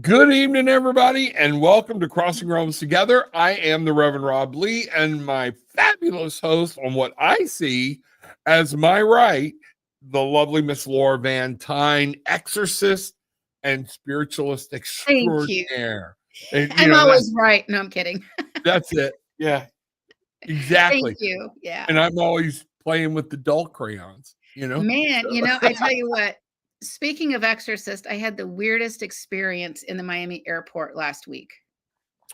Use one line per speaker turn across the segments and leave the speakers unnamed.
Good evening, everybody, and welcome to Crossing Realms Together. I am the Reverend Rob Lee, and my fabulous host on what I see as my right, the lovely Miss Laura Van Tyne, exorcist and spiritualist
Thank you.
extraordinaire. And
I'm always right. No, I'm kidding.
that's it. Yeah,
Thank
exactly.
you. Yeah.
And I'm always playing with the dull crayons,
Man,
So-
I tell you what, speaking of exorcist, I had the weirdest experience in the Miami airport last week.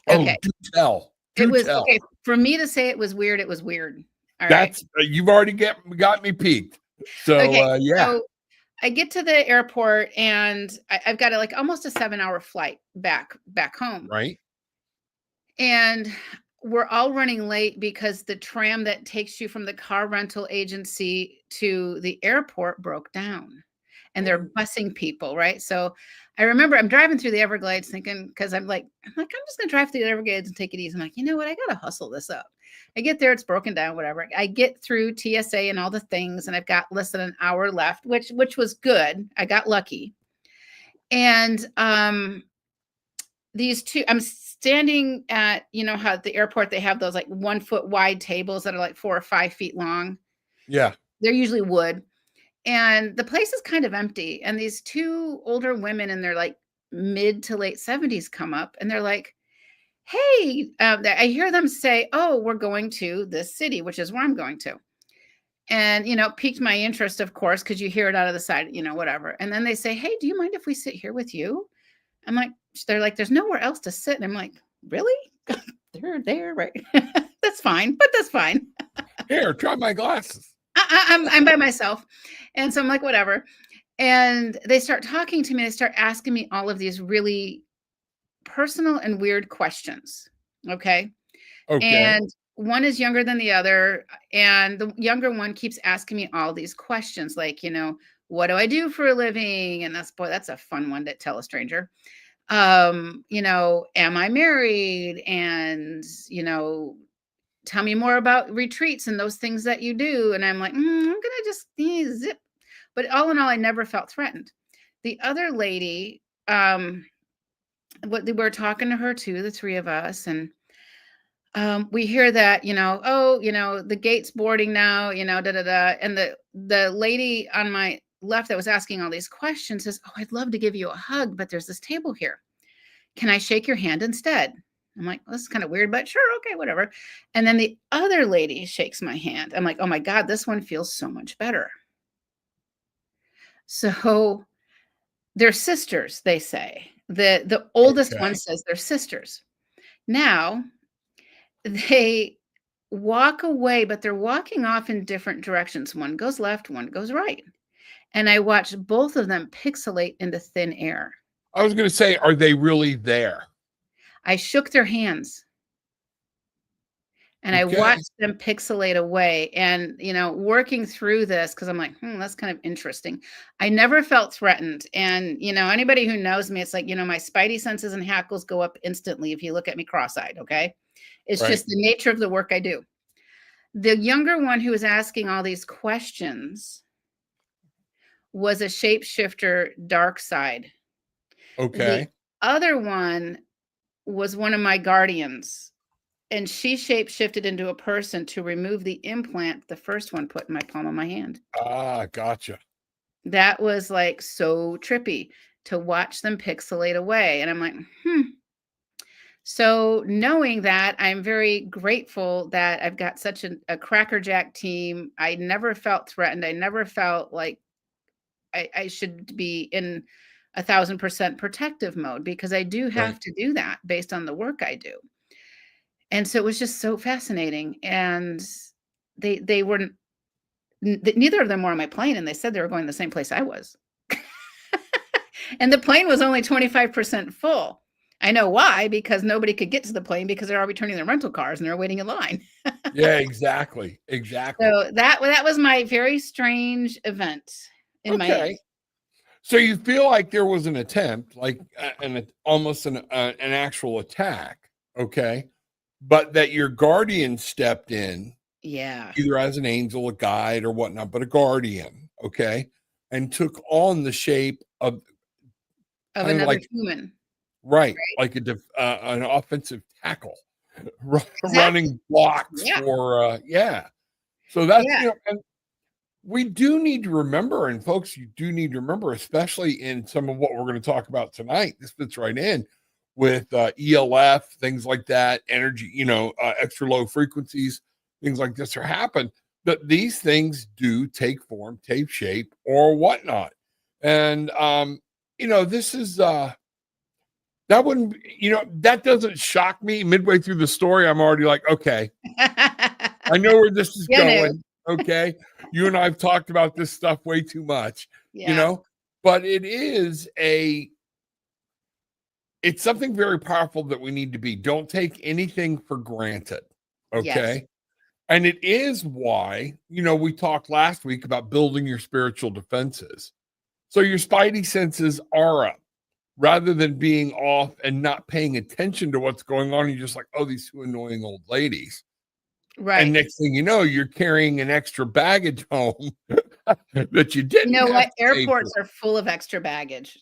Oh,
Okay.
do tell.
It
Do
was
tell.
okay. For me to say it was weird, it was weird. All right.
That's you've already got me peaked. So
Okay.
yeah.
So I get to the airport and I've got like almost a 7-hour flight back home.
Right.
And we're all running late because the tram that takes you from the car rental agency to the airport broke down and they're busing people, right? So I remember I'm driving through the Everglades thinking, because I'm just gonna drive through the Everglades and take it easy. I'm like, you know what? I gotta hustle this up. I get there, it's broken down, whatever. I get through TSA and all the things, and I've got less than an hour left, which was good. I got lucky. And these two, I'm standing at, how at the airport they have those like 1 foot wide tables that are like 4 or 5 feet long.
Yeah.
They're usually wood. And the place is kind of empty. And these two older women in their like mid to late 70s come up and they're like, hey, I hear them say, oh, we're going to this city, which is where I'm going to. And, piqued my interest, of course, because you hear it out of the side, whatever. And then they say, hey, do you mind if we sit here with you? I'm like, they're like, there's nowhere else to sit. And I'm like, really? They're there, right? That's fine, but that's fine.
Here, try my glasses.
I'm by myself. And so I'm like, whatever. And they start talking to me. They start asking me all of these really personal and weird questions. Okay.
Okay.
And one is younger than the other. And the younger one keeps asking me all these questions like, what do I do for a living? And that's a fun one to tell a stranger. Am I married? And, tell me more about retreats and those things that you do. And I'm like, I'm going to just zip. But all in all, I never felt threatened. The other lady, what they were talking to her too, the three of us, and we hear that, the gate's boarding now, da da da. And the lady on my left that was asking all these questions says, oh, I'd love to give you a hug, but there's this table here. Can I shake your hand instead? I'm like, well, this is kind of weird, but sure, okay, whatever. And then the other lady shakes my hand. I'm like, oh my God, this one feels so much better. So they're sisters, they say. The oldest one says they're sisters. Now they walk away, but they're walking off in different directions. One goes left, one goes right. And I watched both of them pixelate into thin air.
I was going to say, are they really there?
I shook their hands. And I watched them pixelate away and, working through this, because I'm like, that's kind of interesting. I never felt threatened. And, anybody who knows me, it's like, my spidey senses and hackles go up instantly if you look at me cross-eyed, okay? It's just the nature of the work I do. The younger one who was asking all these questions was a shapeshifter dark side.
Okay.
The other one was one of my guardians. And she shape-shifted into a person to remove the implant the first one put in my palm of my hand.
Ah, gotcha.
That was like so trippy to watch them pixelate away. And I'm like, So knowing that, I'm very grateful that I've got such a crackerjack team. I never felt threatened. I never felt like I should be in 1,000% protective mode, because I do have to do that based on the work I do. And so it was just so fascinating. And they were, neither of them were on my plane, and they said they were going the same place I was. And the plane was only 25% full. I know why, because nobody could get to the plane because they're all returning their rental cars and they're waiting in line.
Yeah, exactly.
So that was my very strange event in Miami.
So you feel like there was an attempt, like almost an actual attack, okay? But that your guardian stepped in, either as an angel, a guide, or whatnot, but a guardian, okay, and took on the shape of
another human.
right,
right?
like an offensive tackle,
Exactly.
running blocks
Yeah.
for yeah. So that's,
Yeah.
and we do need to remember, and folks, you do need to remember, especially in some of what we're going to talk about tonight. This fits right in with ELF, things like that, energy, extra low frequencies, things like this are happen. That these things do take form, take shape, or whatnot. And this is that wouldn't, that doesn't shock me. Midway through the story, I'm already like, okay, I know where this is
You know.
going. Okay. You and I have talked about this stuff way too much,
Yeah.
but it's something very powerful that we need to be. Don't take anything for granted.
Yes.
Okay. And it is why, we talked last week about building your spiritual defenses. So your spidey senses are up rather than being off and not paying attention to what's going on. You're just like, oh, these two annoying old ladies. And
Right.
next thing you know, you're carrying an extra baggage home that you
You
didn't
know
have
what?
to pay for.
Airports are full of extra baggage.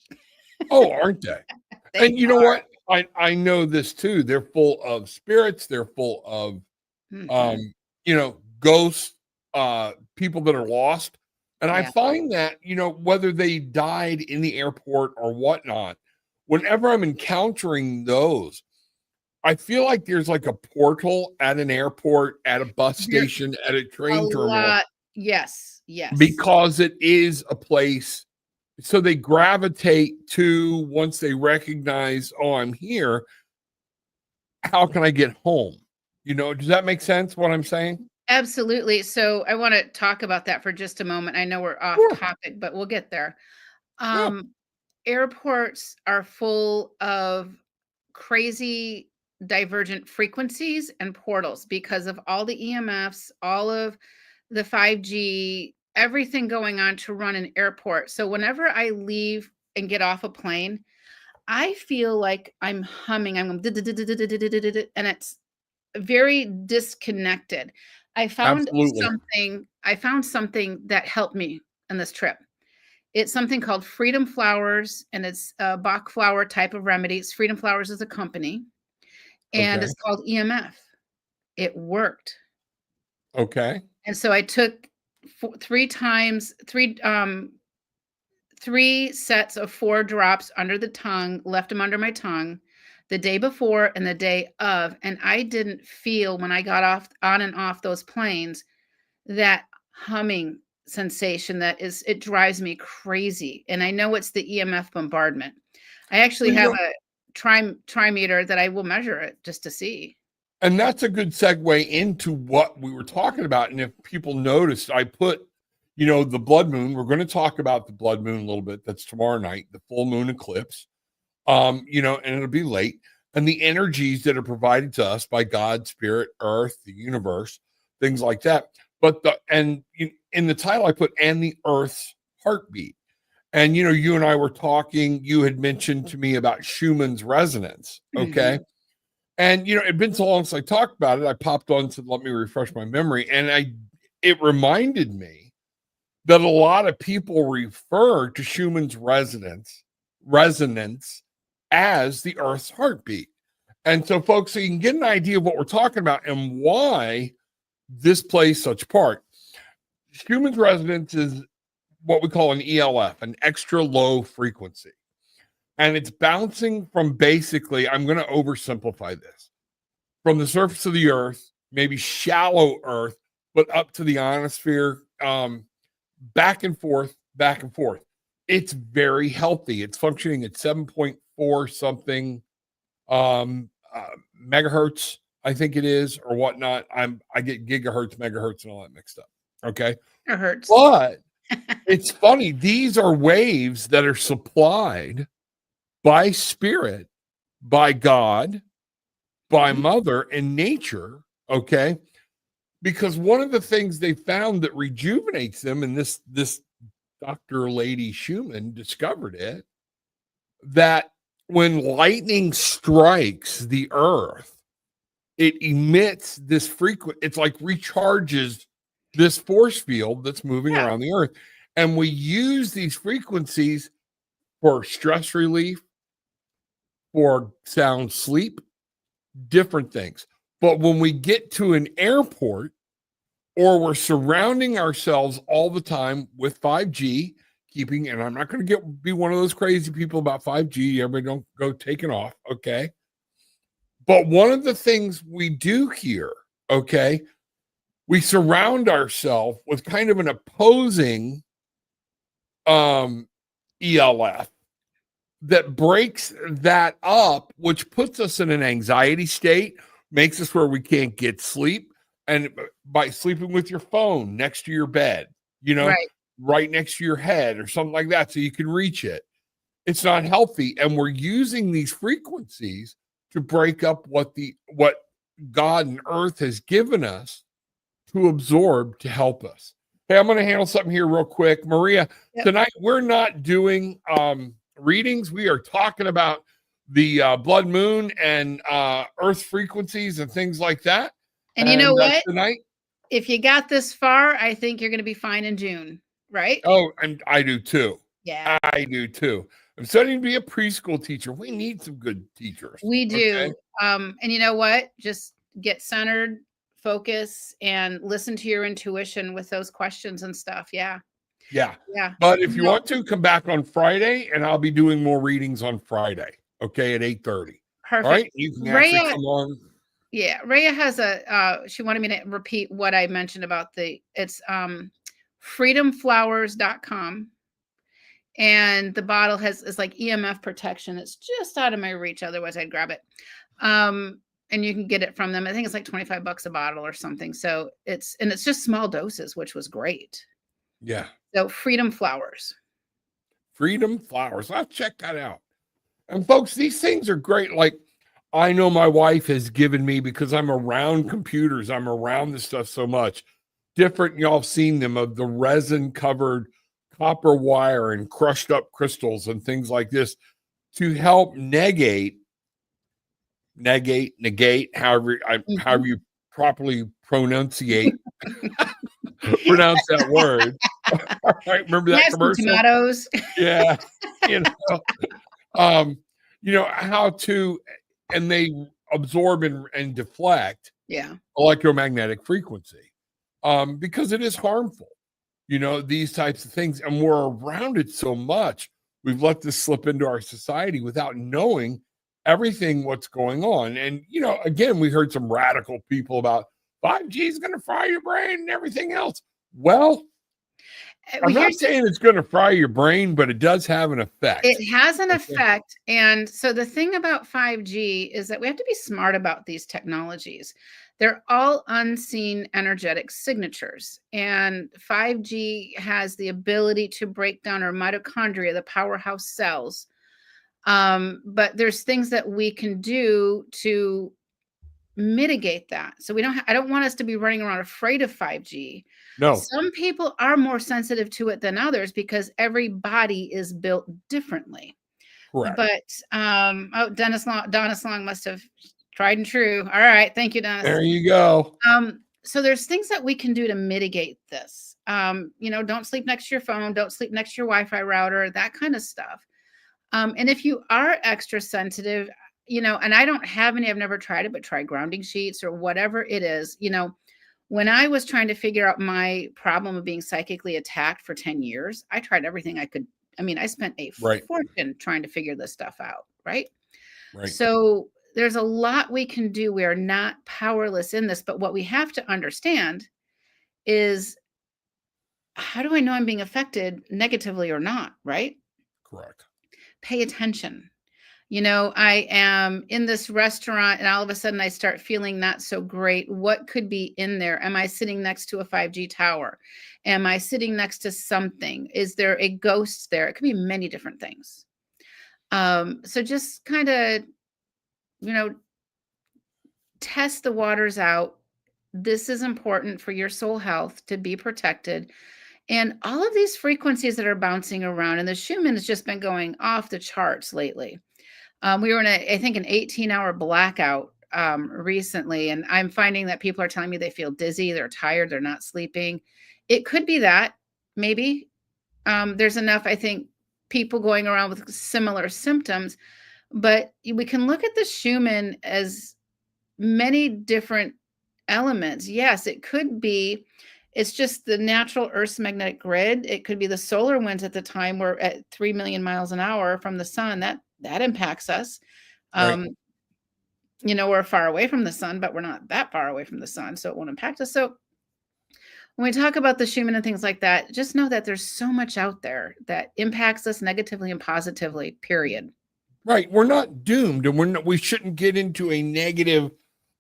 Oh, aren't they?
They
And you know
are.
what? I know this too. They're full of spirits. They're full of
Mhm.
ghosts, people that are lost. And I
Yeah.
find that, whether they died in the airport or whatnot, whenever I'm encountering those, I feel like there's like a portal at an airport, at a bus
There
station, at a
a
train terminal,
lot. Yes. Yes.
because it is a place. So they gravitate to, once they recognize, oh, I'm here. How can I get home? Does that make sense what I'm saying?
Absolutely. So I wanna talk about that for just a moment. I know we're off
Sure.
topic, but we'll get there.
Yeah.
Um, Airports are full of crazy divergent frequencies and portals because of all the EMFs, all of the 5G, everything going on to run an airport. So whenever I leave and get off a plane, I feel like I'm humming. I'm going and it's very disconnected.
Absolutely.
I found something that helped me on this trip. It's something called Freedom Flowers, and it's a Bach flower type of remedies. Freedom Flowers is a company, and
Okay.
it's called EMF. It worked.
Okay.
And so I took 3 times, 3 sets of 4 drops under the tongue, left them under my tongue the day before and the day of, and I didn't feel when I got off on and off those planes that humming sensation it drives me crazy, and I know it's the EMF bombardment. I actually
Well,
have a trimeter that I will measure it just to see.
and that's a good segue into what we were talking about. And if people noticed, I put, the blood moon. We're going to talk about the blood moon a little bit. That's tomorrow night, the full moon eclipse. And it'll be late. And the energies that are provided to us by God, Spirit, Earth, the universe, things like that. But in the title, I put "and the Earth's heartbeat." And you and I were talking. You had mentioned to me about Schumann's resonance. Okay.
Mhm.
And it'd been so long since I talked about it. I popped on and said, let me refresh my memory. And it reminded me that a lot of people refer to Schumann's resonance as the Earth's heartbeat. And so, folks, so you can get an idea of what we're talking about and why this plays such part. Schumann's resonance is what we call an ELF, an extra low frequency. And it's bouncing from, basically, I'm going to oversimplify this, from the surface of the earth, maybe shallow earth, but up to the ionosphere, back and forth, back and forth. It's very healthy. It's functioning at 7.4 something um, uh, megahertz, I think it is, or whatnot. I get gigahertz, megahertz, and all that mixed up. Okay.
It hurts.
But it's funny. These are waves that are supplied by spirit, by God, by
Mhm.
mother and nature. Okay. Because one of the things they found that rejuvenates them, and this Dr. Lady Schumann discovered it, that when lightning strikes the earth, it emits this frequent, it's like recharges this force field that's moving
Yeah.
around the earth. And we use these frequencies for stress relief, for sound sleep, different things. But when we get to an airport or we're surrounding ourselves all the time with 5G, and I'm not going to be one of those crazy people about 5G. Everybody don't go taking off. Okay. But one of the things we do here, okay, we surround ourselves with kind of an opposing ELF that breaks that up, which puts us in an anxiety state, makes us where we can't get sleep. And by sleeping with your phone next to your bed,
Right.
right next to your head or something like that, so you can reach it, it's not healthy. And we're using these frequencies to break up what God and Earth has given us to absorb to help us. Hey, I'm going to handle something here real quick. Maria, tonight we're not doing readings. We are talking about the blood moon and Earth frequencies and things like that.
And you know what?
Tonight,
if you got this far, I think you're going to be fine in June, right?
Oh, and I do too.
Yeah.
I do too. I'm studying to be a preschool teacher. We need some good teachers.
We do.
Okay?
And you know what? Just get centered, focus, and listen to your intuition with those questions and stuff. Yeah.
Yeah.
Yeah.
But if you want to, come back on Friday and I'll be doing more readings on Friday. Okay, at 8:30.
Perfect.
All right. You can actually come on.
Yeah. Rhea has she wanted me to repeat what I mentioned about it's freedomflowers.com. And the bottle is like EMF protection. It's just out of my reach. Otherwise I'd grab it. And you can get it from them. I think it's like $25 a bottle or something. So it's just small doses, which was great.
Yeah.
So Freedom Flowers.
Freedom Flowers. I'll check that out. And folks, these things are great. Like I know my wife has given me, because I'm around computers, I'm around this stuff so much. Different, y'all have seen them, of the resin covered copper wire and crushed up crystals and things like this to help negate, however you properly pronounce that word. All right, remember that commercial?
Tomatoes.
Yeah, how to, and they absorb and deflect electromagnetic frequency, because it is harmful. These types of things, and we're around it so much. We've let this slip into our society without knowing everything what's going on. And, again, we heard some radical people about 5G is going to fry your brain and everything else. Well, I'm not saying it's going to fry your brain, but it does have an effect.
It has an effect. And so the thing about 5G is that we have to be smart about these technologies. They're all unseen energetic signatures. And 5G has the ability to break down our mitochondria, the powerhouse cells. But there's things that we can do to mitigate that. So I don't want us to be running around afraid of 5G.
No.
Some people are more sensitive to it than others because every body is built differently.
Correct.
But Donna Long must have tried and true. All right. Thank you, Donna.
There you go.
So there's things that we can do to mitigate this. Don't sleep next to your phone, don't sleep next to your Wi-Fi router, that kind of stuff. And if you are extra sensitive, and I don't have any, I've never tried it, but try grounding sheets or whatever it is. When I was trying to figure out my problem of being psychically attacked for 10 years, I tried everything I could. I spent a fortune trying to figure this stuff out. Right. So there's a lot we can do. We are not powerless in this, but what we have to understand is, how do I know I'm being affected negatively or not? Right.
Correct.
Pay attention. I am in this restaurant and all of a sudden I start feeling not so great. What could be in there? Am I sitting next to a 5G tower? Am I sitting next to something? Is there a ghost there? It could be many different things. So just kind of, test the waters out. This is important for your soul health to be protected. And all of these frequencies that are bouncing around, and the Schumann has just been going off the charts lately. We were in I think an 18-hour blackout recently, and I'm finding that people are telling me they feel dizzy, they're tired, they're not sleeping. It could be that, maybe. There's enough, I think, people going around with similar symptoms, But we can look at the Schumann as many different elements. Yes, it could be it's just the natural Earth's magnetic grid. It could be the solar winds at the time. We're at 3 million miles an hour from the sun. That impacts us.
Right.
Um, we're far away from the sun, but we're not that far away from the sun, so it won't impact us. So when we talk about the Schumann and things like that, just know that there's so much out there that impacts us negatively and positively, period.
Right. We're not doomed, and we shouldn't get into a negative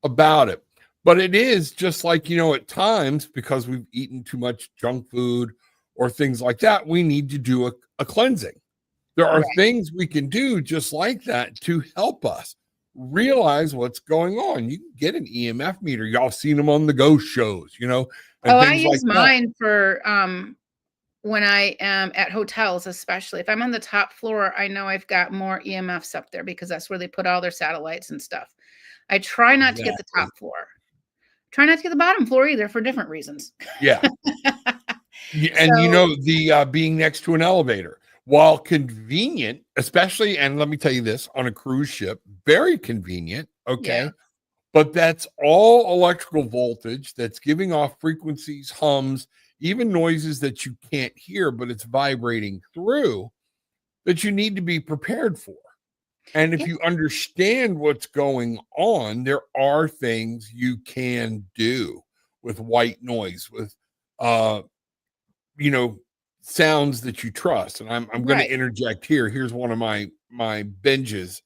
about it. But it is just like, at times, because we've eaten too much junk food or things like that, we need to do a cleansing. There are
Right.
things we can do just like that to help us realize what's going on. You can get an EMF meter. Y'all seen them on the ghost shows, and
Oh, I
things like
use
that.
mine for when I am at hotels, especially if I'm on the top floor, I know I've got more EMFs up there because that's where they put all their satellites and stuff. I try not to get the top
Exactly.
floor. Try not to get the bottom floor either for different reasons.
Yeah. And
So,
the being next to an elevator, while convenient, especially, and let me tell you this, on a cruise ship, very convenient.
yeah.
Okay. But that's all electrical voltage that's giving off frequencies, hums, even noises that you can't hear, but it's vibrating through, that you need to be prepared for. And if
Yeah.
you understand what's going on, there are things you can do with white noise, with uh, you know, sounds that you trust. And I'm going to
Right.
interject here. Here's one of my binges.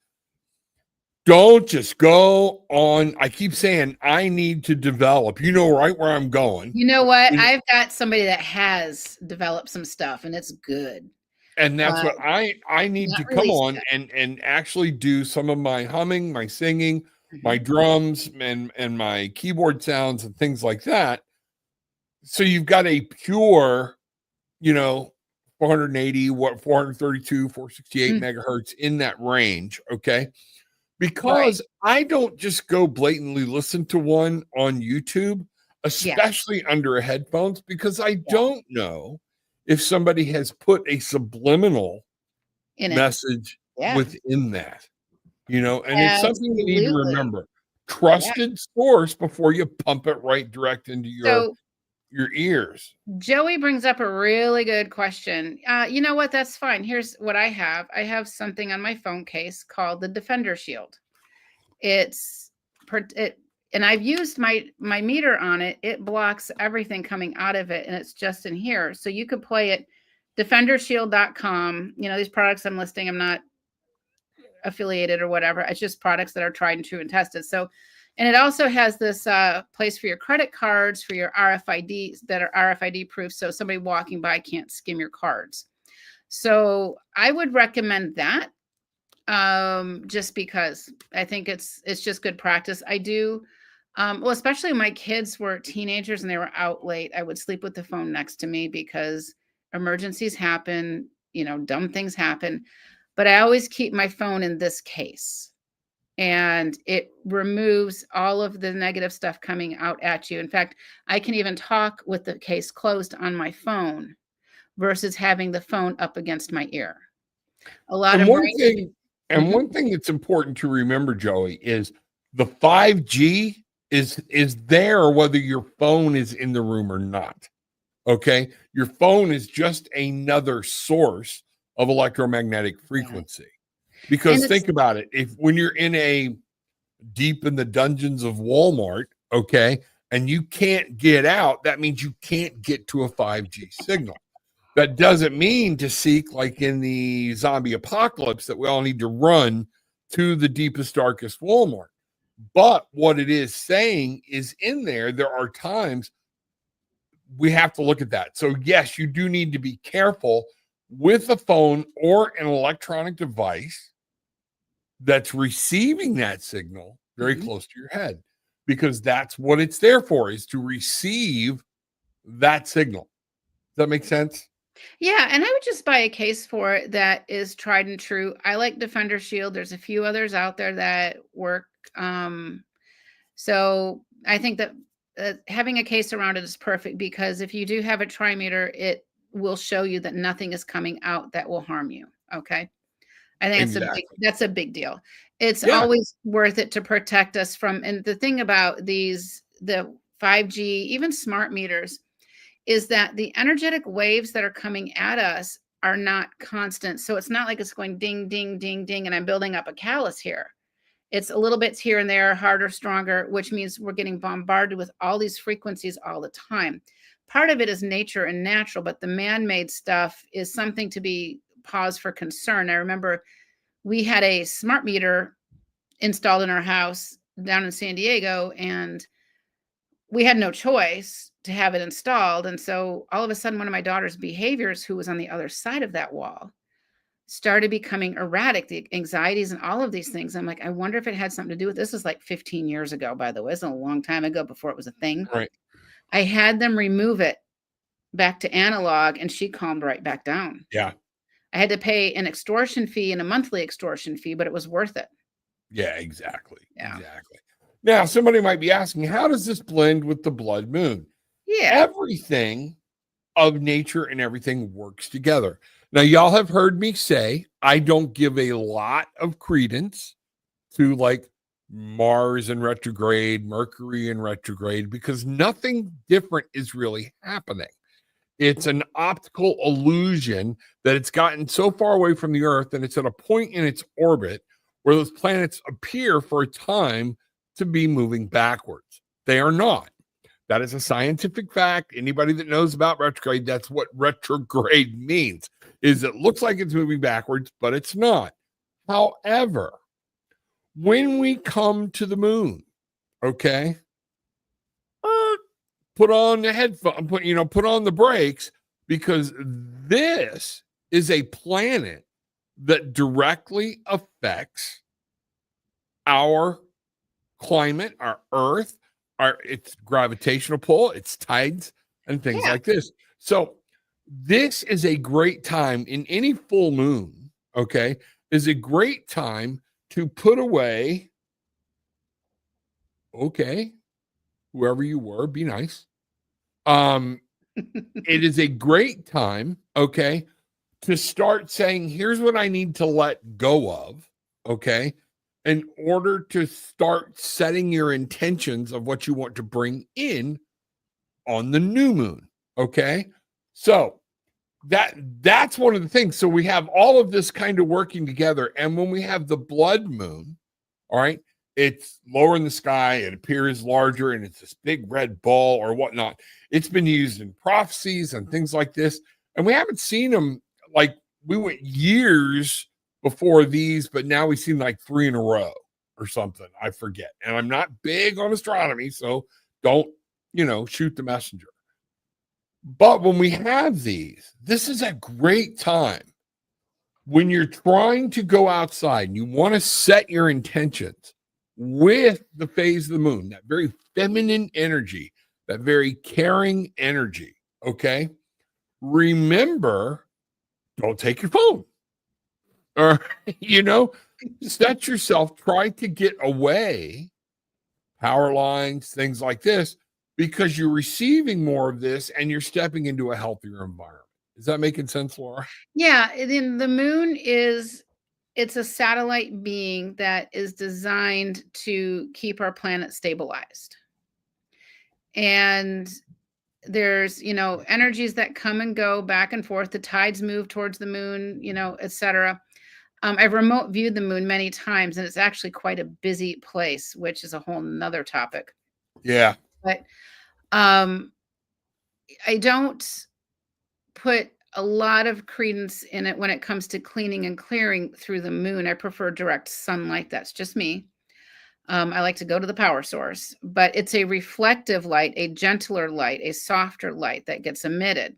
Don't just go on. I keep saying I need to develop. You know right where I'm going.
You know what?
You know,
I've got somebody that has developed some stuff and it's good,
and that's
but
what I need
not
to come
released
on
yet.
and actually do some of my humming, my singing, my
Mhm.
drums and my keyboard sounds and things like that. So you've got a pure, you know, 480, 432, 468
Mm,
megahertz in that range. Okay.
right.
Because I don't just go blatantly listen to one on YouTube,
Yeah.
especially under headphones, because I
Yeah.
don't know if somebody has put a subliminal
In it.
message
Yeah.
within that, and it's something you need to
Absolutely.
remember.
Yeah.
Trusted source before you pump it right direct into your
So
your ears.
Joey brings up a really good question. You know what? That's fine. Here's what I have. I have something on my phone case called the Defender Shield. It's it, and I've used my meter on it. It blocks everything coming out of it, and it's just in here. So you could play it. Defendershield.com. These products I'm listing, I'm not affiliated or whatever. It's just products that are tried and true and tested. So, and it also has this place for your credit cards, for your RFIDs that are RFID proof. So somebody walking by can't skim your cards. So I would recommend that just because I think it's just good practice. I do well, especially when my kids were teenagers and they were out late, I would sleep with the phone next to me because emergencies happen, dumb things happen. But I always keep my phone in this case and it removes all of the negative stuff coming out at you. In fact, I can even talk with the case closed on my phone versus having the phone up against my ear. A lot
And
of
one
brain.
thing, and
Mhm.
one thing that's important to remember, Joey, is the 5G is there whether your phone is in the room or not. Okay. Your phone is just another source of electromagnetic
Yeah.
frequency.
And
Because
it's
think about it. If when you're in a deep in the dungeons of Walmart, okay, and you can't get out, that means you can't get to a 5G signal. That doesn't mean to seek, like in the zombie apocalypse, that we all need to run to the deepest, darkest Walmart. But what it is saying is in there are times we have to look at that. So, yes, you do need to be careful with a phone or an electronic device that's receiving that signal very
Mhm.
close to your head, because that's what it's there for, is to receive that signal. Does that make sense?
Yeah, and I would just buy a case for it that is tried and true. I like Defender Shield. There's a few others out there that work. So I think that having a case around it is perfect because if you do have a trimeter, it will show you that nothing is coming out that will harm you. Okay. I think
Exactly.
that's a big deal. It's
Yeah.
always worth it to protect us from, and the thing about the 5G, even smart meters, is that the energetic waves that are coming at us are not constant. So it's not like it's going ding, ding, ding, ding, and I'm building up a callus here. It's a little bits here and there, harder, stronger, which means we're getting bombarded with all these frequencies all the time. Part of it is nature and natural, but the man-made stuff is something to be pause for concern. I remember we had a smart meter installed in our house down in San Diego, and we had no choice to have it installed. And so all of a sudden, one of my daughter's behaviors, who was on the other side of that wall, started becoming erratic, the anxieties and all of these things. I'm like, I wonder if it had something to do with this. Is like 15 years ago, by the way. It's a long time ago before it was a thing.
Right.
I had them remove it back to analog, and she calmed right back down.
Yeah.
I had to pay an extortion fee and a monthly extortion fee, but it was worth it.
Yeah, exactly.
Yeah.
Exactly. Now, somebody might be asking, how does this blend with the blood moon?
Yeah.
Everything of nature and everything works together. Now, y'all have heard me say I don't give a lot of credence to like Mars in retrograde, Mercury in retrograde, because nothing different is really happening. It's an optical illusion that it's gotten so far away from the Earth and it's at a point in its orbit where those planets appear for a time to be moving backwards. They are not. That is a scientific fact. Anybody that knows about retrograde, that's what retrograde means, is it looks like it's moving backwards, but it's not. However, when we come to the moon, okay, put on the headphone, put on the brakes, because this is a planet that directly affects our climate, our Earth, its gravitational pull, its tides, and things
Yeah.
like this. So this is a great time in any full moon, okay, is a great time to put away, okay, whoever you were, be nice. It is a great time, okay, to start saying, here's what I need to let go of, okay, in order to start setting your intentions of what you want to bring in on the new moon, okay? So that's one of the things. So we have all of this kind of working together, and when we have the blood moon, all right, it's lower in the sky, it appears larger, and it's this big red ball or whatnot. It's been used in prophecies and things like this, and we haven't seen them like we went years before these, but now we've seen like 3 in a row or something. I forget, and I'm not big on astronomy, so don't shoot the messenger. But when we have these, this is a great time when you're trying to go outside and you want to set your intentions with the phase of the moon, that very feminine energy, that very caring energy. Okay. Remember, don't take your phone or, set yourself, try to get away, power lines, things like this, because you're receiving more of this and you're stepping into a healthier environment. Is that making sense, Laura?
Yeah. And then the moon it's a satellite being that is designed to keep our planet stabilized. And there's, energies that come and go back and forth. The tides move towards the moon, etc. I've remote viewed the moon many times, and it's actually quite a busy place, which is a whole nother topic.
Yeah.
But I don't put a lot of credence in it when it comes to cleaning and clearing through the moon. I prefer direct sunlight. That's just me. I like to go to the power source, but it's a reflective light, a gentler light, a softer light that gets emitted.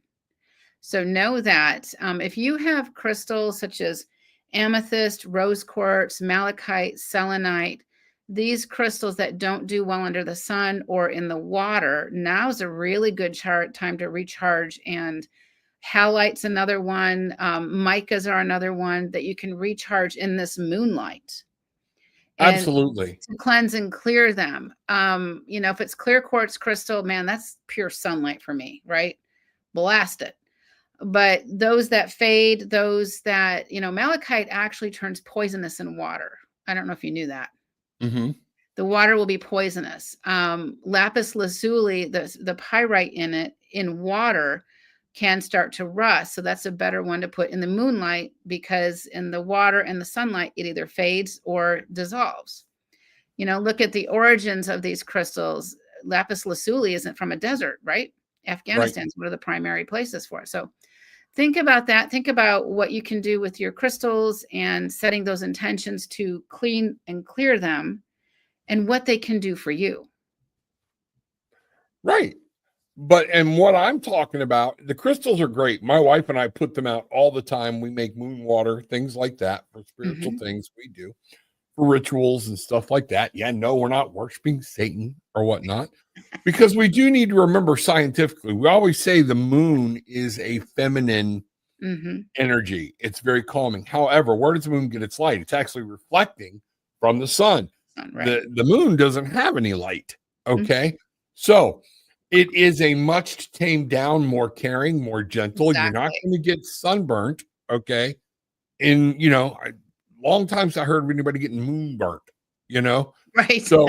So know that if you have crystals such as amethyst, rose quartz, malachite, selenite, these crystals that don't do well under the sun or in the water, now's a really good time to recharge. And halite's another one. Micas are another one that you can recharge in this moonlight. And
Absolutely.
to cleanse and clear them. If it's clear quartz crystal, man, that's pure sunlight for me, right? Blast it. But those that fade, those that, malachite actually turns poisonous in water. I don't know if you knew that.
Mm-hmm.
The water will be poisonous. Lapis lazuli, the pyrite in it, in water, can start to rust. So that's a better one to put in the moonlight, because in the water and the sunlight, it either fades or dissolves. Look at the origins of these crystals. Lapis lazuli isn't from a desert, right? Afghanistan's one of the primary places for it. So think about that. Think about what you can do with your crystals and setting those intentions to clean and clear them, and what they can do for you.
Right. And what I'm talking about, the crystals are great. My wife and I put them out all the time. We make moon water, things like that, for spiritual things we do, for rituals and stuff like that. Yeah, no, we're not worshiping Satan or whatnot, because we do need to remember scientifically, we always say the moon is a feminine energy. It's very calming. However, where does the moon get its light? It's actually reflecting from the sun.
Right.
The moon doesn't have any light. Okay. So it is a much tamed down, more caring, more gentle.
Exactly.
You're not going to get sunburnt. Okay. In, long times I heard of anybody getting moon burnt,
Right.
So,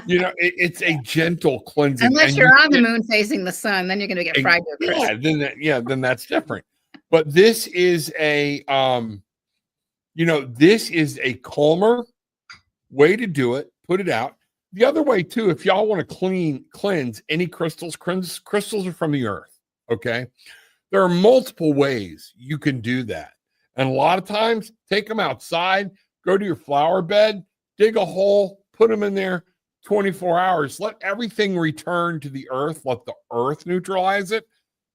it's a gentle cleansing.
Unless you're on the moon facing the sun, then you're going to get fried to a crisp.
Then that's different. But this is a, this is a calmer way to do it. Put it out. The other way too, if y'all want to cleanse any crystals are from the earth. Okay. There are multiple ways you can do that. And a lot of times take them outside, go to your flower bed, dig a hole, put them in there 24 hours, let everything return to the earth, let the earth neutralize it,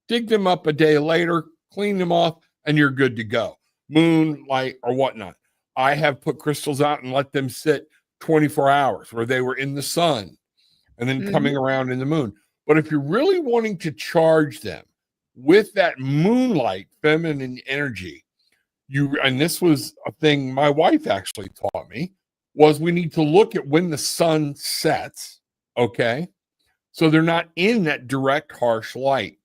dig them up a day later, clean them off, and you're good to go. Moonlight or whatnot. I have put crystals out and let them sit 24 hours where they were in the sun and then coming around in the moon. But if you're really wanting to charge them with that moonlight feminine energy, and this was a thing my wife actually taught me, was we need to look at when the sun sets, okay? So they're not in that direct, harsh light.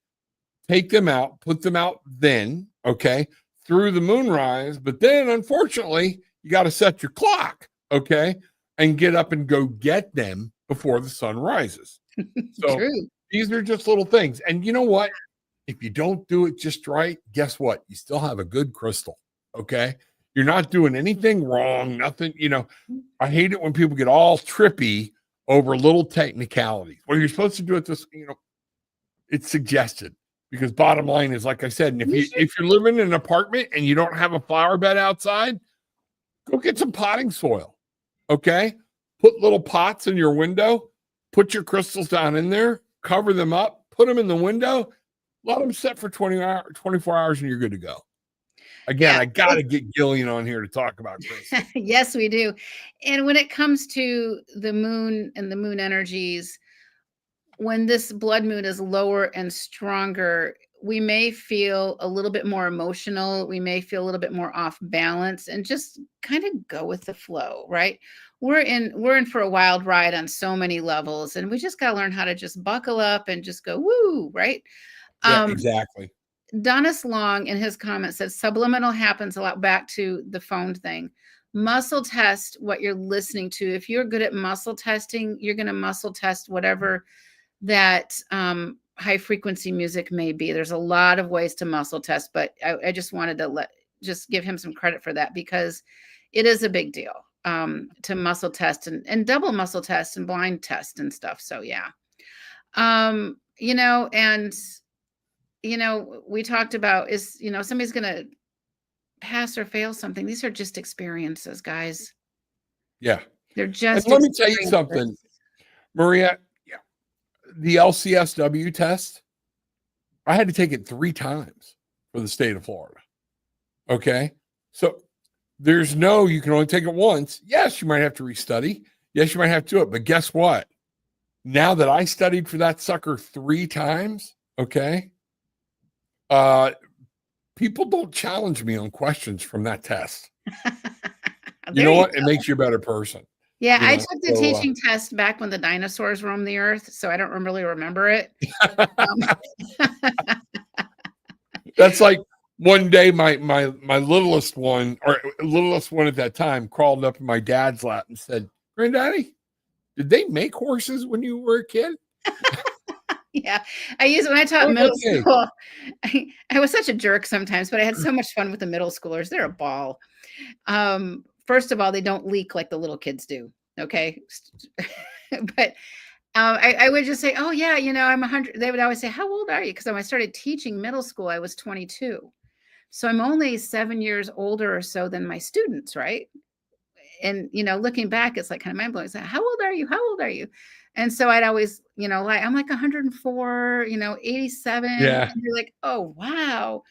Take them out, put them out then, okay, through the moonrise. But then, unfortunately, you got to set your clock, okay, and get up and go get them before the sun rises. So
True.
These are just little things. And you know what? If you don't do it just right, guess what? You still have a good crystal, okay? You're not doing anything wrong, nothing, I hate it when people get all trippy over little technicalities. Well, you're supposed to do it this, it's suggested, because bottom line is, like I said, and if you're living in an apartment and you don't have a flower bed outside, go get some potting soil. Okay. Put little pots in your window, put your crystals down in there, cover them up, put them in the window, let them sit for 24 hours, and you're good to go. Again, I got to get Gillian on here to talk about crystals.
Yes, we do. And when it comes to the moon and the moon energies, when this blood moon is lower and stronger, we may feel a little bit more emotional. We may feel a little bit more off balance, and just kind of go with the flow, right? We're in for a wild ride on so many levels, and we just got to learn how to just buckle up and just go, woo, right?
Yeah, exactly.
Donis Long in his comment said subliminal happens a lot, back to the phone thing. Muscle test what you're listening to. If you're good at muscle testing, you're going to muscle test whatever that high frequency music may be. There's a lot of ways to muscle test, but I just wanted to just give him some credit for that, because it is a big deal to muscle test and double muscle test and blind test and stuff. So yeah. We talked about, is, somebody's going to pass or fail something. These are just experiences, guys.
Yeah.
They're just,
and let me tell you something, Maria, the LCSW test, I had to take it 3 times for the state of Florida. Okay. So there's you can only take it once. Yes, you might have to restudy. Yes, you might have to do it. But guess what? Now that I studied for that sucker 3 times, okay, people don't challenge me on questions from that test. You know what? It makes you a better person.
Yeah, I took the teaching test back when the dinosaurs roamed the earth, so I don't really remember it.
That's like one day my littlest one, or littlest one at that time, crawled up in my dad's lap and said, "Granddaddy, did they make horses when you were a kid?"
Yeah. I used when I taught
Oh,
middle
okay.
school, I was such a jerk sometimes, but I had so much fun with the middle schoolers. They're a ball. First of all, they don't leak like the little kids do. Okay. But I would just say, oh yeah, I'm 100. They would always say, how old are you? Because when I started teaching middle school, I was 22. So I'm only 7 years older or so than my students, right? And looking back, it's like kind of mind blowing. So, how old are you? How old are you? And so I'd always, like I'm like 104, 87. And
Yeah.
you're like, oh wow.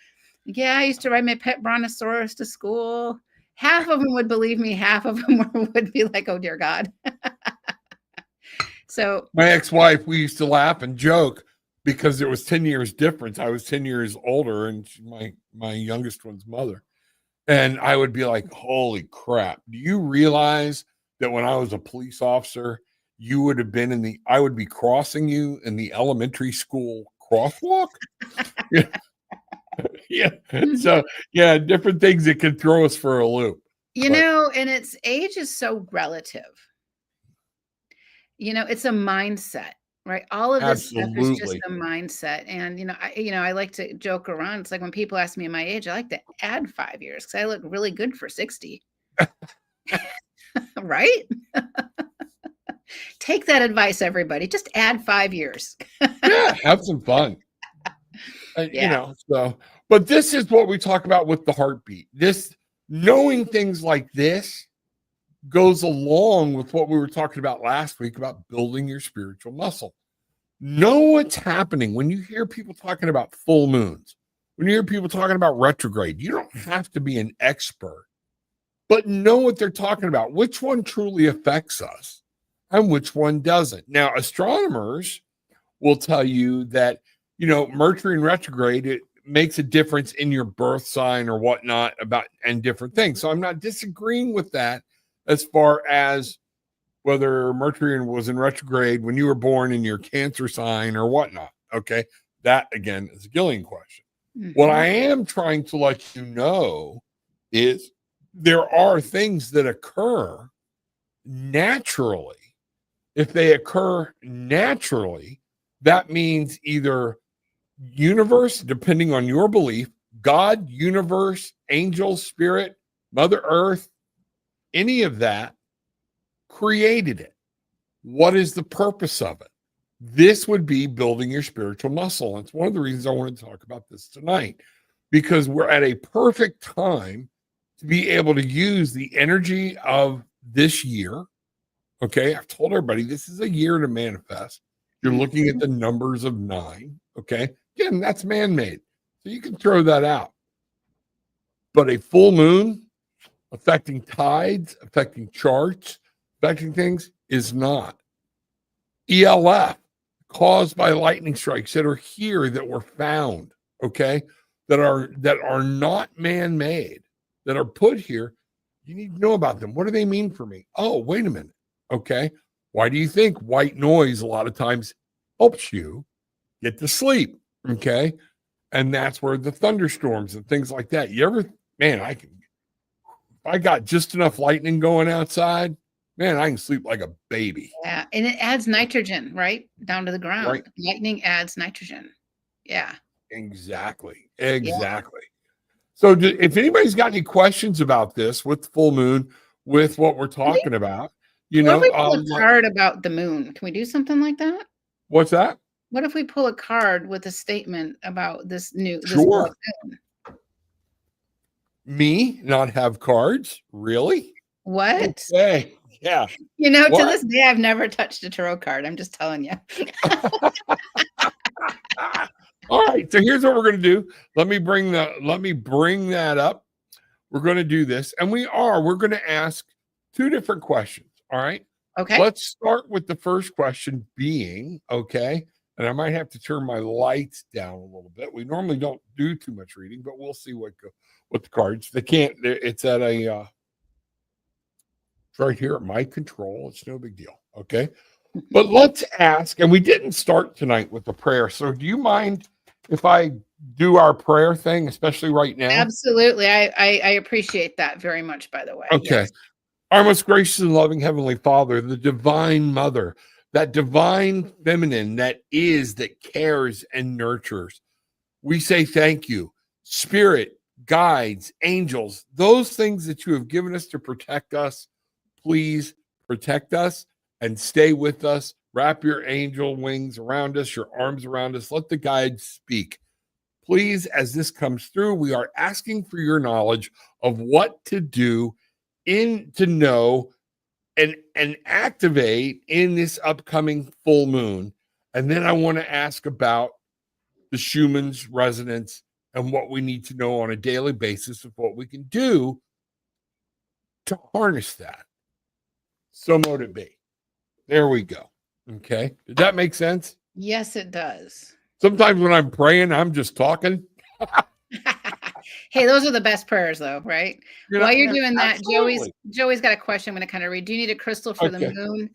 Yeah, I used to ride my pet brontosaurus to school. Half of them would believe me, half of them would be like, oh dear God. So
My ex-wife, we used to laugh and joke because there was 10 years difference. I was 10 years older and she's my youngest one's mother. And I would be like, holy crap. Do you realize that when I was a police officer, you would have been I would be crossing you in the elementary school crosswalk? Yeah. Yeah. So yeah, different things that can throw us for a loop.
and age is so relative. It's a mindset, right? All of this stuff is just
Absolutely.
a mindset. And I like to joke around. It's like when people ask me my age, I like to add 5 years because I look really good for 60. Right? Take that advice, everybody. Just add 5 years.
Yeah, have some fun.
Yeah.
But this is what we talk about with the heartbeat. This knowing things like this goes along with what we were talking about last week about building your spiritual muscle. Know what's happening when you hear people talking about full moons, when you hear people talking about retrograde. You don't have to be an expert, but know what they're talking about, which one truly affects us and which one doesn't. Now, astronomers will tell you that, Mercury in retrograde, it makes a difference in your birth sign or whatnot and different things. So I'm not disagreeing with that as far as whether Mercury was in retrograde when you were born in your Cancer sign or whatnot. Okay. That again is a Gillian question. What I am trying to let you know is there are things that occur naturally. If they occur naturally, that means either universe, depending on your belief, God, universe, angel, spirit, Mother Earth, any of that created it. What is the purpose of it? This would be building your spiritual muscle. And it's one of the reasons I wanted to talk about this tonight, because we're at a perfect time to be able to use the energy of this year. Okay. I've told everybody this is a year to manifest. You're looking at the numbers of 9. Okay. Again, that's man-made. So you can throw that out. But a full moon affecting tides, affecting charts, affecting things is not. ELF caused by lightning strikes that are here that were found, okay, that are not man-made, that are put here. You need to know about them. What do they mean for me? Oh, wait a minute. Okay. Why do you think white noise a lot of times helps you get to sleep? Okay. And that's where the thunderstorms and things like that. You ever, man, if I got just enough lightning going outside, man, I can sleep like a baby.
Yeah. And it adds nitrogen, right? Down to the ground.
Right.
Lightning adds nitrogen. Yeah.
Exactly.
Yeah.
So if anybody's got any questions about this with the full moon, with what we're talking about,
What if we pull a card about the moon? Can we do something like that?
What's that?
What if we pull a card with a statement about this
Sure.
moon?
Me not have cards? Really?
What?
Okay. Yeah.
To this day, I've never touched a tarot card. I'm just telling you.
All right. So here's what we're going to do. Let me bring that up. We're going to do this. And we're going to ask 2 different questions. All right.
Okay.
Let's start with the first question being, okay. And I might have to turn my lights down a little bit. We normally don't do too much reading, but we'll see what the cards. They can't, it's at it's right here at my control. It's no big deal. Okay. But let's ask, and we didn't start tonight with the prayer. So do you mind if I do our prayer thing, especially right now?
Absolutely. I appreciate that very much, by the way.
Okay.
Yes.
Our most gracious and loving Heavenly Father, the divine mother, that divine feminine that is, that cares and nurtures. We say thank you. Spirit, guides, angels, those things that you have given us to protect us, please protect us and stay with us. Wrap your angel wings around us, your arms around us. Let the guides speak. Please, as this comes through, we are asking for your knowledge of what to do in to know and activate in this upcoming full moon. And then I want to ask about the Schumann's resonance and what we need to know on a daily basis of what we can do to harness that. So mote it be. There we go. Okay. Did that make sense?
Yes, it does.
Sometimes when I'm praying, I'm just talking.
Hey, those are the best prayers, though, right? While you're doing that,
absolutely.
Joey's got a question I'm going to kind of read. Do you need a crystal for the
Okay.
moon?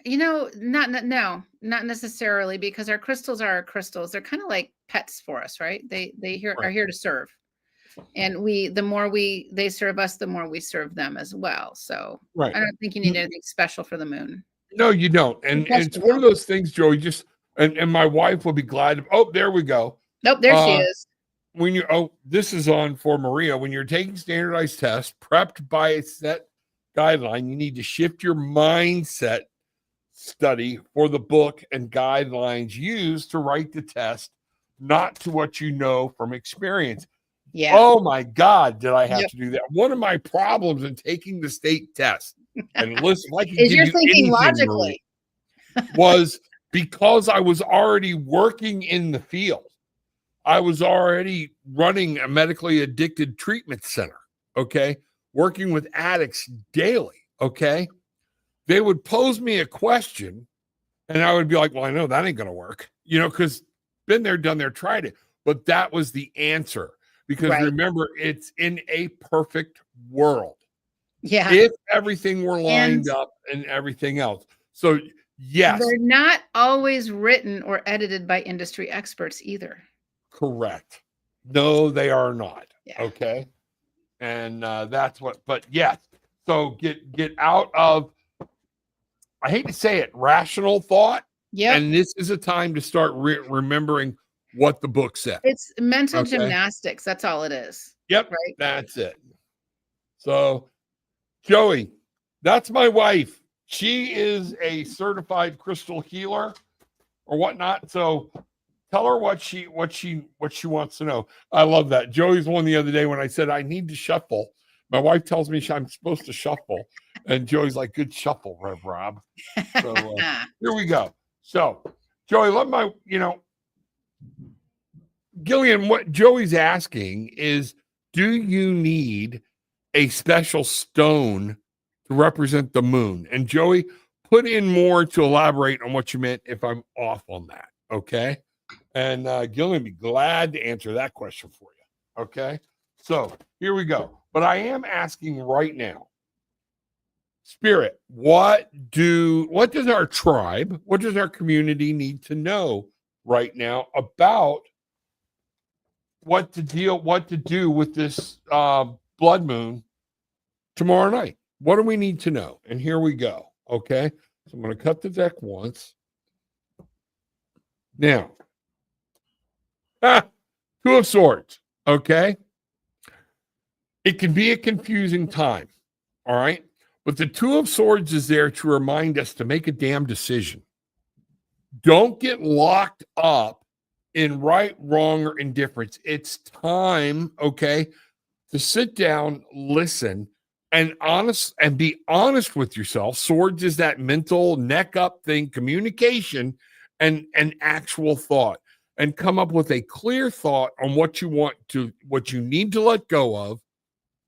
No, not necessarily, because our crystals are our crystals. They're kind of like pets for us, right? They are
Right.
here to serve. And they serve us, the more we serve them as well. So
Right.
I don't think you need anything special for the moon.
No, you don't. And it's one of those things, Joey, just and my wife will be glad. Oh, there we go.
Nope, there she is.
When you this is on for Maria. When you're taking standardized tests, prepped by a set guideline, you need to shift your mindset study for the book and guidelines used to write the test, not to what you know from experience.
Yeah.
Oh my God, did I have to do that? One of my problems in taking the state test, and listen, if I could
Is
give
you're
you
thinking
anything,
logically.
Marie, was because I was already working in the field. I was already running a medically addicted treatment center, okay, working with addicts daily, okay. They would pose me a question and I would be like, well, I know that ain't going to work, because been there, done there, tried it. But that was the answer because remember, it's in a perfect world.
Yeah.
If everything were lined up and everything else. So, yes.
They're not always written or edited by industry experts either.
Correct. No, they are not.
Yeah.
Okay. And that's what, but yes. So get out of, I hate to say it, rational thought.
Yeah.
And this is a time to start remembering what the book said.
It's mental gymnastics. That's all it is.
Yep.
Right.
That's it. So, Joey, that's my wife. She is a certified crystal healer or whatnot. So tell her what she wants to know. I love that. Joey's one the other day when I said I need to shuffle. My wife tells me I'm supposed to shuffle, and Joey's like, "Good shuffle, Rev Rob." So here we go. So Joey, Gillian, what Joey's asking is, do you need a special stone to represent the moon? And Joey, put in more to elaborate on what you meant if I'm off on that. Okay. And Gillian be glad to answer that question for you. Okay. So here we go. But I am asking right now, Spirit, what does our tribe, what does our community need to know right now about what to do with this blood moon tomorrow night? What do we need to know? And here we go. Okay. So I'm going to cut the deck once. Now, Two of Swords. Okay. It can be a confusing time. All right. But the Two of Swords is there to remind us to make a damn decision. Don't get locked up in right, wrong, or indifference. It's time, okay, to sit down, listen, and be honest with yourself. Swords is that mental neck up thing, communication and actual thought, and come up with a clear thought on what you need to let go of,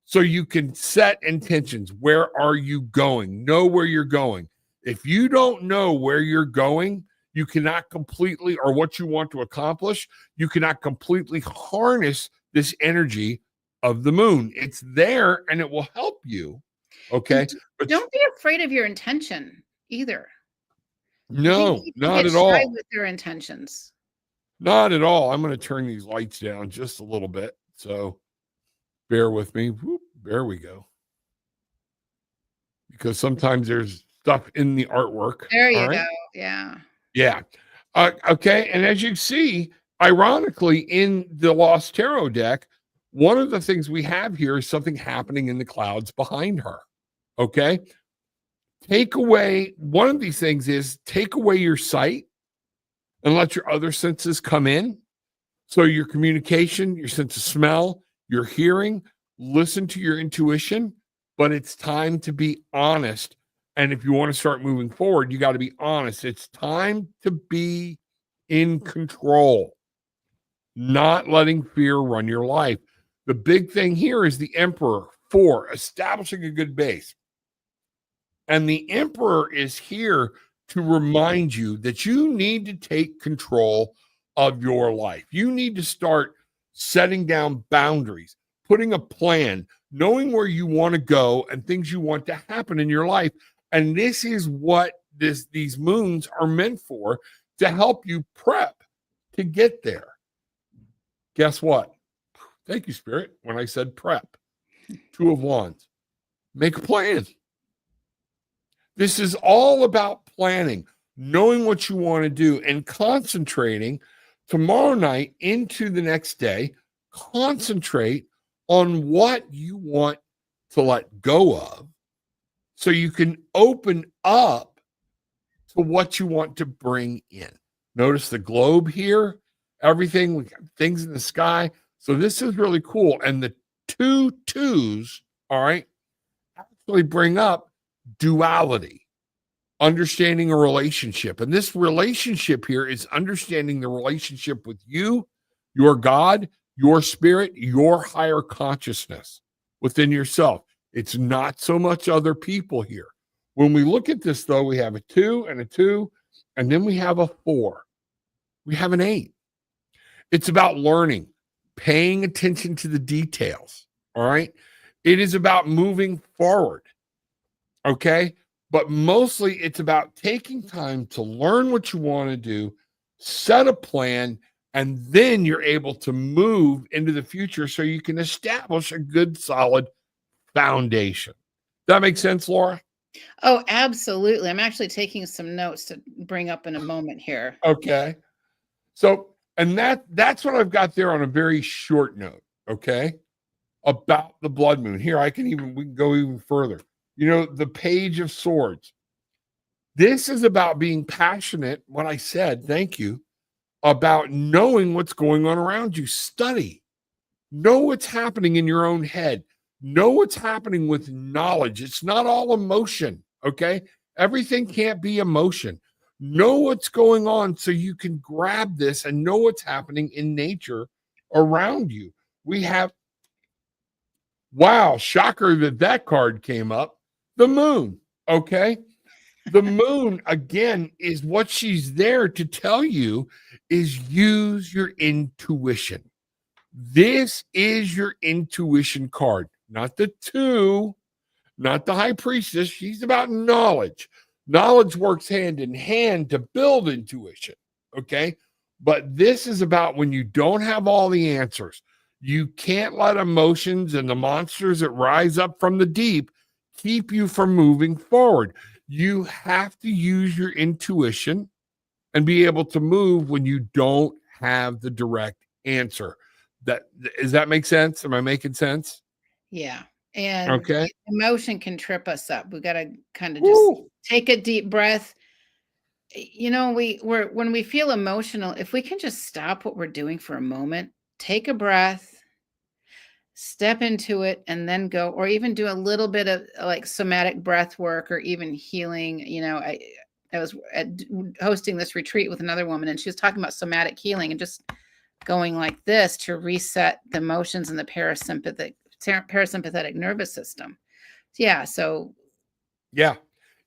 so you can set intentions. Where are you going? Know where you're going. If you don't know where you're going, you cannot completely, or what you want to accomplish, you cannot completely harness this energy of the moon. It's there and it will help you. Okay.
But don't be afraid of your intention either.
No, not at all.
With their intentions.
Not at all. I'm going to turn these lights down just a little bit. So bear with me. Whoop, there we go. Because sometimes there's stuff in the artwork.
There
All
you
right.
go. Yeah.
Yeah. Okay. And as you see, ironically, in the Lost Tarot deck, one of the things we have here is something happening in the clouds behind her. Okay. Take away one of these things is take away your sight and let your other senses come in. So your communication, your sense of smell, your hearing, listen to your intuition, but it's time to be honest. And if you want to start moving forward, you got to be honest. It's time to be in control, not letting fear run your life. The big thing here is the Emperor for establishing a good base. And the Emperor is here to remind you that you need to take control of your life. You need to start setting down boundaries, putting a plan, knowing where you want to go and things you want to happen in your life. And this is what these moons are meant for, to help you prep to get there. Guess what? Thank you, Spirit. When I said prep, 2 of Wands, make a plan. This is all about planning, knowing what you want to do, and concentrating tomorrow night into the next day. Concentrate on what you want to let go of so you can open up to what you want to bring in. Notice the globe here, everything, we got things in the sky. So this is really cool. And the 2 twos, all right, actually bring up duality, understanding a relationship. And this relationship here is understanding the relationship with you, your God, your spirit, your higher consciousness within yourself. It's not so much other people here. When we look at this, though, we have a 2 and a 2, and then we have a 4. We have an 8. It's about learning, paying attention to the details. All right. It is about moving forward. Okay. But mostly it's about taking time to learn what you want to do, set a plan, and then you're able to move into the future so you can establish a good, solid foundation. That makes sense, Laura?
Oh, absolutely. I'm actually taking some notes to bring up in a moment here.
Okay. So, and that's what I've got there on a very short note. Okay. About the blood moon. Here, we can go even further. You know, the Page of Swords. This is about being passionate, what I said, thank you, about knowing what's going on around you. Study. Know what's happening in your own head. Know what's happening with knowledge. It's not all emotion, okay? Everything can't be emotion. Know what's going on so you can grab this and know what's happening in nature around you. We have, wow, shocker that card came up. The moon, okay? The moon, again, is what she's there to tell you is use your intuition. This is your intuition card, not the 2, not the high priestess. She's about knowledge. Knowledge works hand in hand to build intuition, okay? But this is about when you don't have all the answers. You can't let emotions and the monsters that rise up from the deep keep you from moving forward. You have to use your intuition and be able to move when you don't have the direct answer. Does that make sense? Am I making sense?
Yeah. And
Okay.
emotion can trip us up. We got to kind of just take a deep breath. You know, we're when we feel emotional, if we can just stop what we're doing for a moment, take a breath, step into it, and then go, or even do a little bit of like somatic breath work or even healing. You know, I was hosting this retreat with another woman, and she was talking about somatic healing and just going like this to reset the emotions and the parasympathetic nervous system. Yeah. So,
Yeah.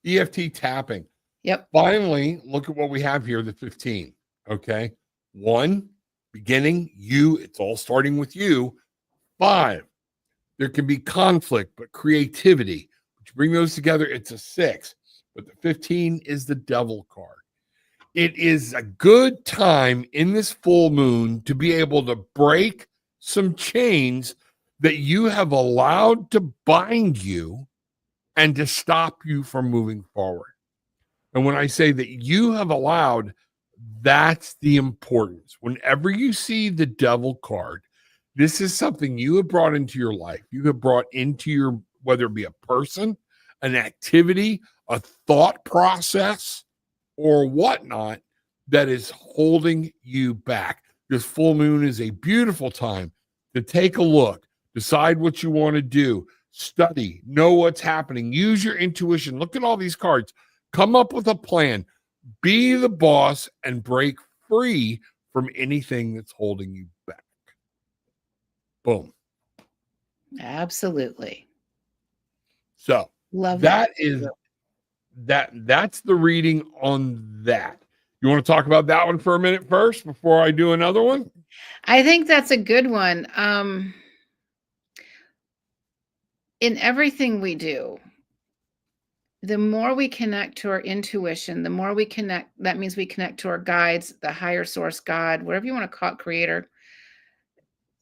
EFT tapping.
yep.
Finally, look at what we have here, the 15. Okay. 1, beginning, you, it's all starting with you. 5, there can be conflict, but creativity. But you bring those together, it's a 6. But the 15 is the devil card. it is a good time in this full moon to be able to break some chains that you have allowed to bind you and to stop you from moving forward. And when I say that you have allowed, that's the importance. Whenever you see the devil card, this is something you have brought into your life. You have brought into your, whether it be a person, an activity, a thought process, or whatnot, that is holding you back. This full moon is a beautiful time to take a look, decide what you want to do, study, know what's happening, use your intuition. Look at all these cards, come up with a plan, be the boss, and break free from anything that's holding you back. Boom.
Absolutely.
So
Love
that
it.
is that's the reading on that. You want to talk about that one for a minute first before I do another one?
I think that's a good one. In everything we do, the more we connect to our intuition, the more we connect, that means we connect to our guides, the higher source, God, whatever you want to call it, creator,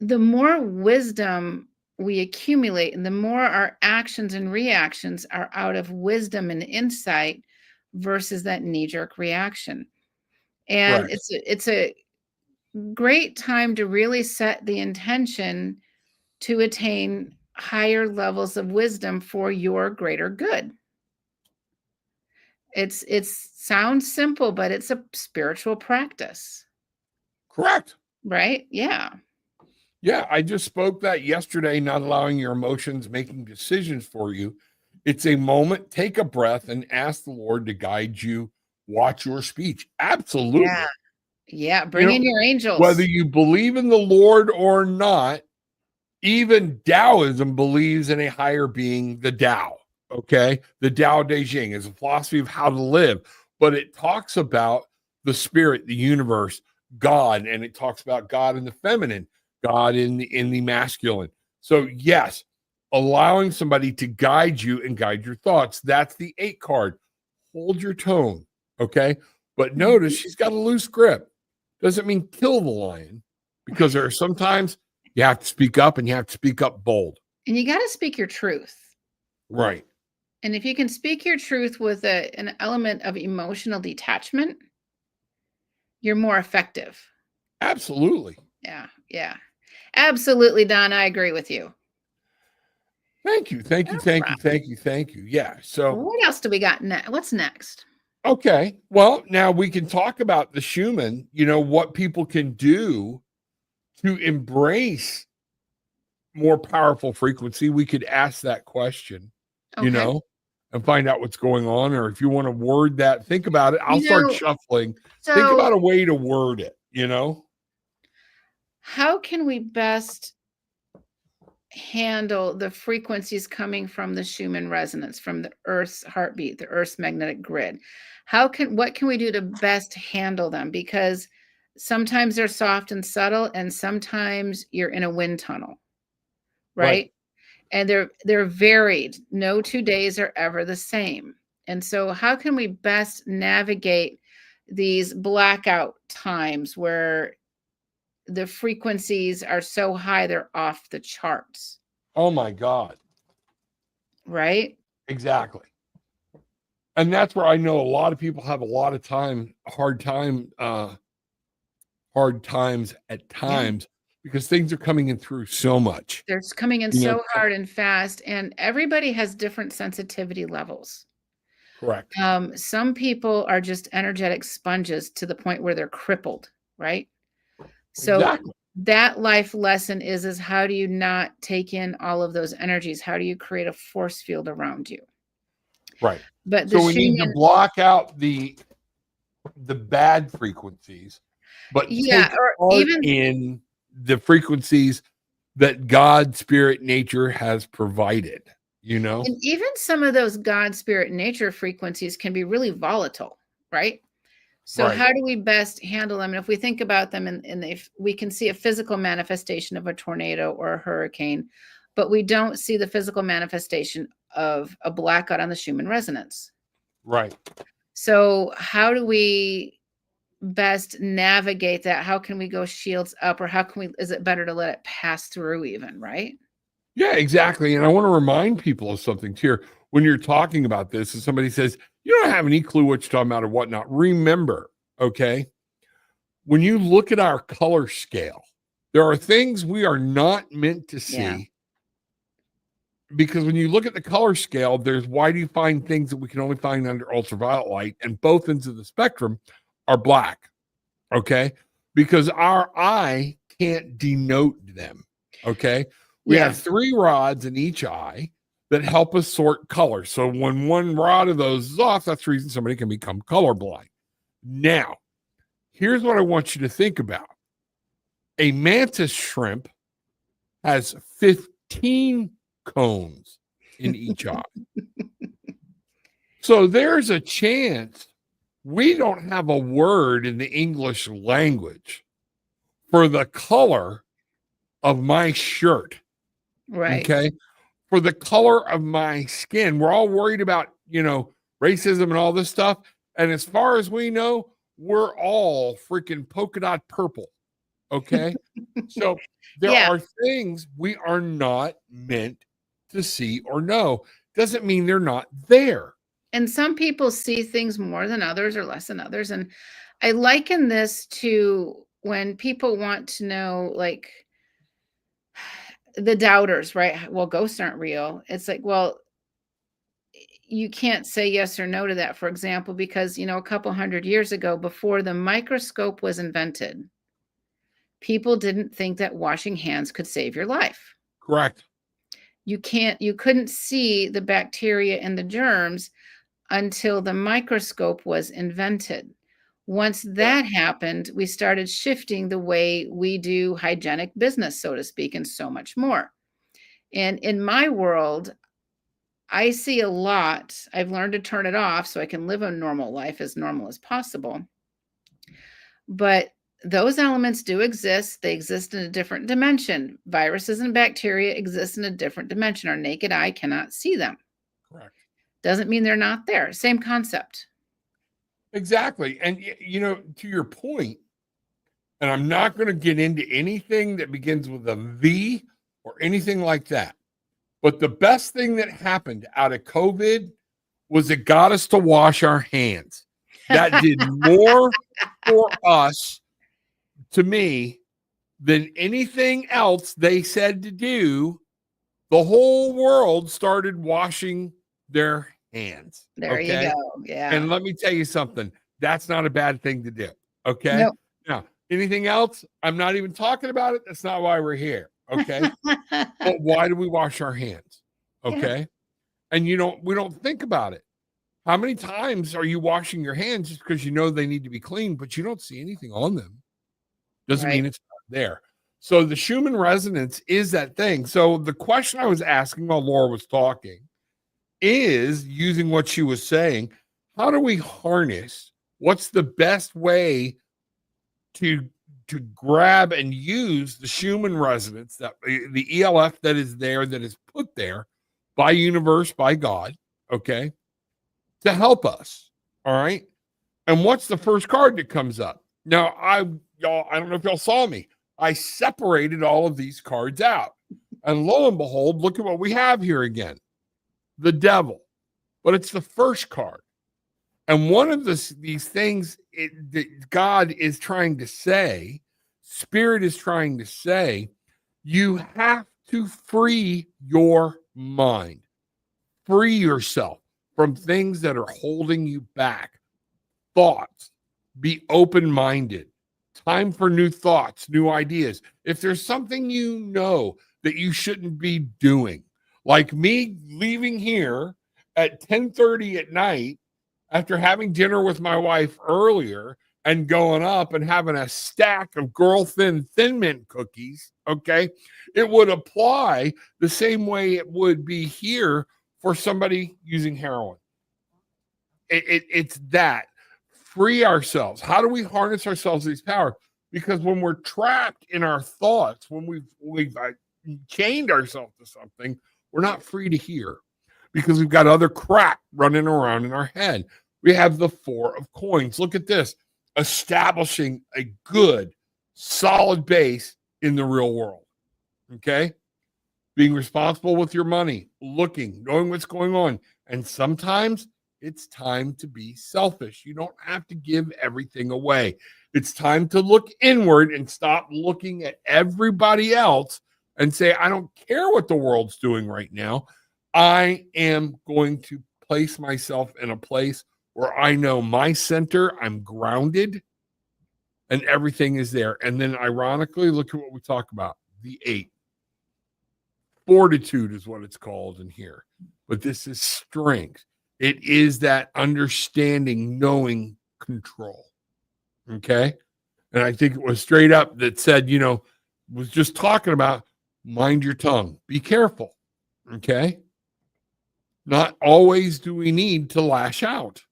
the more wisdom we accumulate and the more our actions and reactions are out of wisdom and insight versus that knee-jerk reaction. And
Correct.
it's a great time to really set the intention to attain higher levels of wisdom for your greater good. It's sounds simple, but it's a spiritual practice,
Correct.
right? Yeah.
Yeah, I just spoke that yesterday, not allowing your emotions making decisions for you. It's a moment, take a breath and ask the Lord to guide you, watch your speech.
Yeah.
Absolutely.
Yeah.
You
Bring in
know,
your
whether
angels.
you believe in the Lord or not, even Taoism believes in a higher being, the Tao. Okay. The Tao Te Ching is a philosophy of how to live, but it talks about the spirit, the universe, God, and it talks about God in the feminine, God in the masculine. So, yes, allowing somebody to guide you and guide your thoughts. That's the 8 card. Hold your tone. Okay. But notice
Mhm.
she's got a loose grip. Doesn't mean kill the lion, because there are sometimes you have to speak up and you have to speak up bold.
And you got to speak your truth.
Right.
And if you can speak your truth with an element of emotional detachment, you're more effective.
Absolutely.
Yeah. Yeah. Absolutely, Don. I agree with you.
Thank you. Thank you.
No
Thank you.
problem.
Thank you. Thank you. Yeah. So,
What else do we got next? What's next?
okay. Well, now we can talk about the Schumann, what people can do to embrace more powerful frequency. We could ask that question, you
Okay.
know, and find out what's going on. Or if you want to word that, think about it. I'll
You
start
know,
shuffling. Think
so
about a way to word it.
how can we best handle the frequencies coming from the Schumann resonance, from the Earth's heartbeat, the Earth's magnetic grid? What can we do to best handle them? Because sometimes they're soft and subtle, and sometimes you're in a wind tunnel,
Right.
right? And they're varied. No 2 days are ever the same. And so how can we best navigate these blackout times where the frequencies are so high they're off the charts,
Oh my God.
right?
Exactly. And that's where I know a lot of people have a lot of hard times at
Yeah.
times, because things are coming in through so much.
They're coming in
You know,
so hard and fast, and everybody has different sensitivity levels.
correct.
Some people are just energetic sponges to the point where they're crippled, right? So
Exactly.
that life lesson is how do you not take in all of those energies? How do you create a force field around you?
Right.
But the
So we need to
Schumann,
block out the bad frequencies, but
yeah,
take
or
part
even
in the frequencies that God, spirit, nature has provided.
and even some of those God, spirit, nature frequencies can be really volatile, right? So
Right.
how do we best handle them? And if we think about them and if we can see a physical manifestation of a tornado or a hurricane, but we don't see the physical manifestation of a blackout on the Schumann resonance.
Right.
So how do we best navigate that? How can we go shields up, or how can we, is it better to let it pass through even, right?
Yeah, exactly. And I want to remind people of something here. When you're talking about this and somebody says, you don't have any clue what you're talking about or whatnot, remember, okay, when you look at our color scale, there are things we are not meant to see.
Yeah.
Because when you look at the color scale, there's why do you find things that we can only find under ultraviolet light, and both ends of the spectrum are black. Okay. Because our eye can't denote them. Okay. We
Yeah.
have 3 rods in each eye that help us sort color. So when one rod of those is off, that's the reason somebody can become colorblind. Now, here's what I want you to think about. A mantis shrimp has 15 cones in each eye. So there's a chance we don't have a word in the English language for the color of my shirt.
Right.
Okay. For the color of my skin. We're all worried about, racism and all this stuff. And as far as we know, we're all freaking polka dot purple. Okay. So there
Yeah.
are things we are not meant to see or know. Doesn't mean they're not there.
And some people see things more than others or less than others. And I liken this to when people want to know, like, the doubters, right? Well, ghosts aren't real. It's like, well, you can't say yes or no to that, for example, because, a couple hundred years ago, before the microscope was invented, people didn't think that washing hands could save your life.
Correct.
You couldn't see the bacteria and the germs until the microscope was invented. Once that happened, we started shifting the way we do hygienic business, so to speak, and so much more. And in my world, I see a lot. I've learned to turn it off so I can live a normal life, as normal as possible. But those elements do exist. They exist in a different dimension. Viruses and bacteria exist in a different dimension. Our naked eye cannot see them.
Correct.
Doesn't mean they're not there. Same concept.
Exactly. And, to your point, and I'm not going to get into anything that begins with a V or anything like that. But the best thing that happened out of COVID was it got us to wash our hands. That did more for us, to me, than anything else they said to do. The whole world started washing their hands.
There you go. Yeah.
And let me tell you something. That's not a bad thing to do. Okay.
Nope.
Now, anything else? I'm not even talking about it. That's not why we're here. Okay. But why do we wash our hands? Okay. Yeah. And we don't think about it. How many times are you washing your hands just because you know they need to be clean, but you don't see anything on them? Doesn't mean it's not there. So the Schumann resonance is that thing. So the question I was asking while Laura was talking is, using what she was saying, how do we harness? What's the best way to grab and use the Schumann resonance, that the ELF that is there, that is put there by universe, by God, okay, to help us? All right. And what's the first card that comes up? Now, I don't know if y'all saw me. I separated all of these cards out. And lo and behold, look at what we have here again. The devil. But it's the first card. And one of these things that God is trying to say, Spirit is trying to say, you have to free your mind. Free yourself from things that are holding you back. Thoughts. Be open-minded. Time for new thoughts, new ideas. If there's something that you shouldn't be doing, like me leaving here at 10:30 at night after having dinner with my wife earlier and going up and having a stack of Girl Thin Mint cookies, okay, it would apply the same way it would be here for somebody using heroin. It's that. Free ourselves. How do we harness ourselves to these powers? Because when we're trapped in our thoughts, when we've chained ourselves to something, we're not free to hear, because we've got other crap running around in our head. We have the 4 of coins. Look at this. establishing a good, solid base in the real world. Okay. Being responsible with your money, looking, knowing what's going on. And sometimes it's time to be selfish. You don't have to give everything away. It's time to look inward and stop looking at everybody else and say, I don't care what the world's doing right now. I am going to place myself in a place where I know my center, I'm grounded, and everything is there. And then ironically, look at what we talk about, the 8. Fortitude is what it's called in here. But this is strength. It is that understanding, knowing, control. Okay. And I think it was straight up that said, was just talking about mind your tongue, be careful. Okay. Not always do we need to lash out.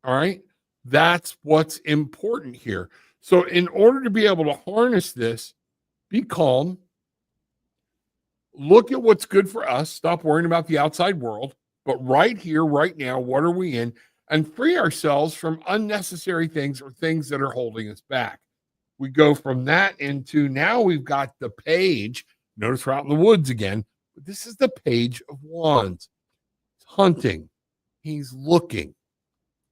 All right. That's what's important here. So, in order to be able to harness this, be calm. Look at what's good for us. Stop worrying about the outside world. But right here, right now, what are we in? And free ourselves from unnecessary things or things that are holding us back. We go from that into now we've got the page. Notice we're out in the woods again. But this is the Page of Wands. It's hunting. He's looking.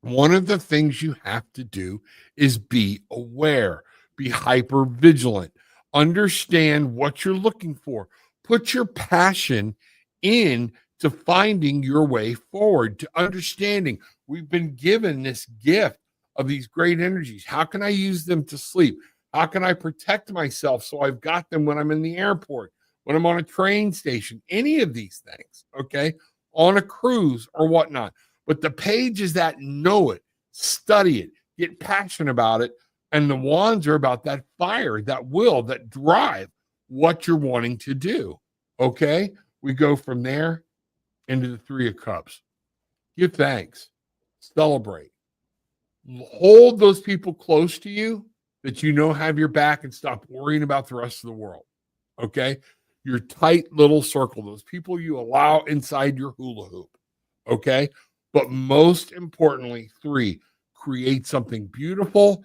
One of the things you have to do is be aware, be hyper vigilant, understand what you're looking for. Put your passion in to finding your way forward, to understanding we've been given this gift of these great energies. How can I use them to sleep? How can I protect myself so I've got them when I'm in the airport, when I'm on a train station, any of these things, okay, on a cruise or whatnot. But the page is that know it, study it, get passionate about it. And the wands are about that fire, that will, that drive what you're wanting to do. Okay. We go from there into the 3 of Cups. Give thanks, celebrate, hold those people close to you that have your back and stop worrying about the rest of the world. Okay. Your tight little circle, those people you allow inside your hula hoop. Okay. But most importantly, 3, create something beautiful.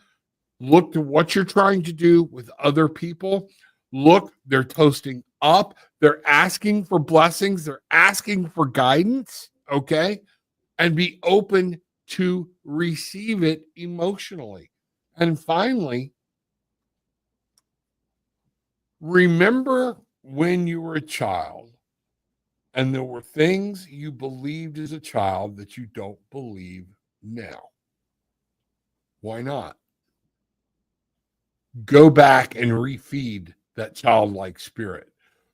Look to what you're trying to do with other people. Look, they're toasting up. They're asking for blessings. They're asking for guidance. Okay. And be open to receive it emotionally. And finally, remember when you were a child and there were things you believed as a child that you don't believe now. Why not? Go back and refeed that childlike spirit.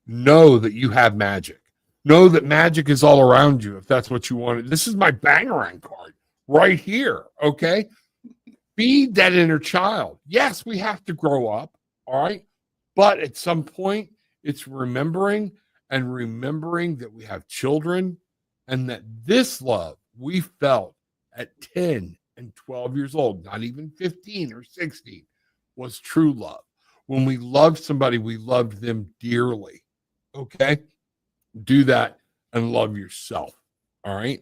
Know that you have magic. Know that magic is all around you if that's what you wanted. This is my Bangarang card right here, okay? Feed that inner child. Yes, we have to grow up, all right? But at some point, it's remembering that we have children and that this love we felt at 10 and 12 years old, not even 15 or 16, was true love. When we loved somebody, we loved them dearly. Okay? Do that and love yourself. All right?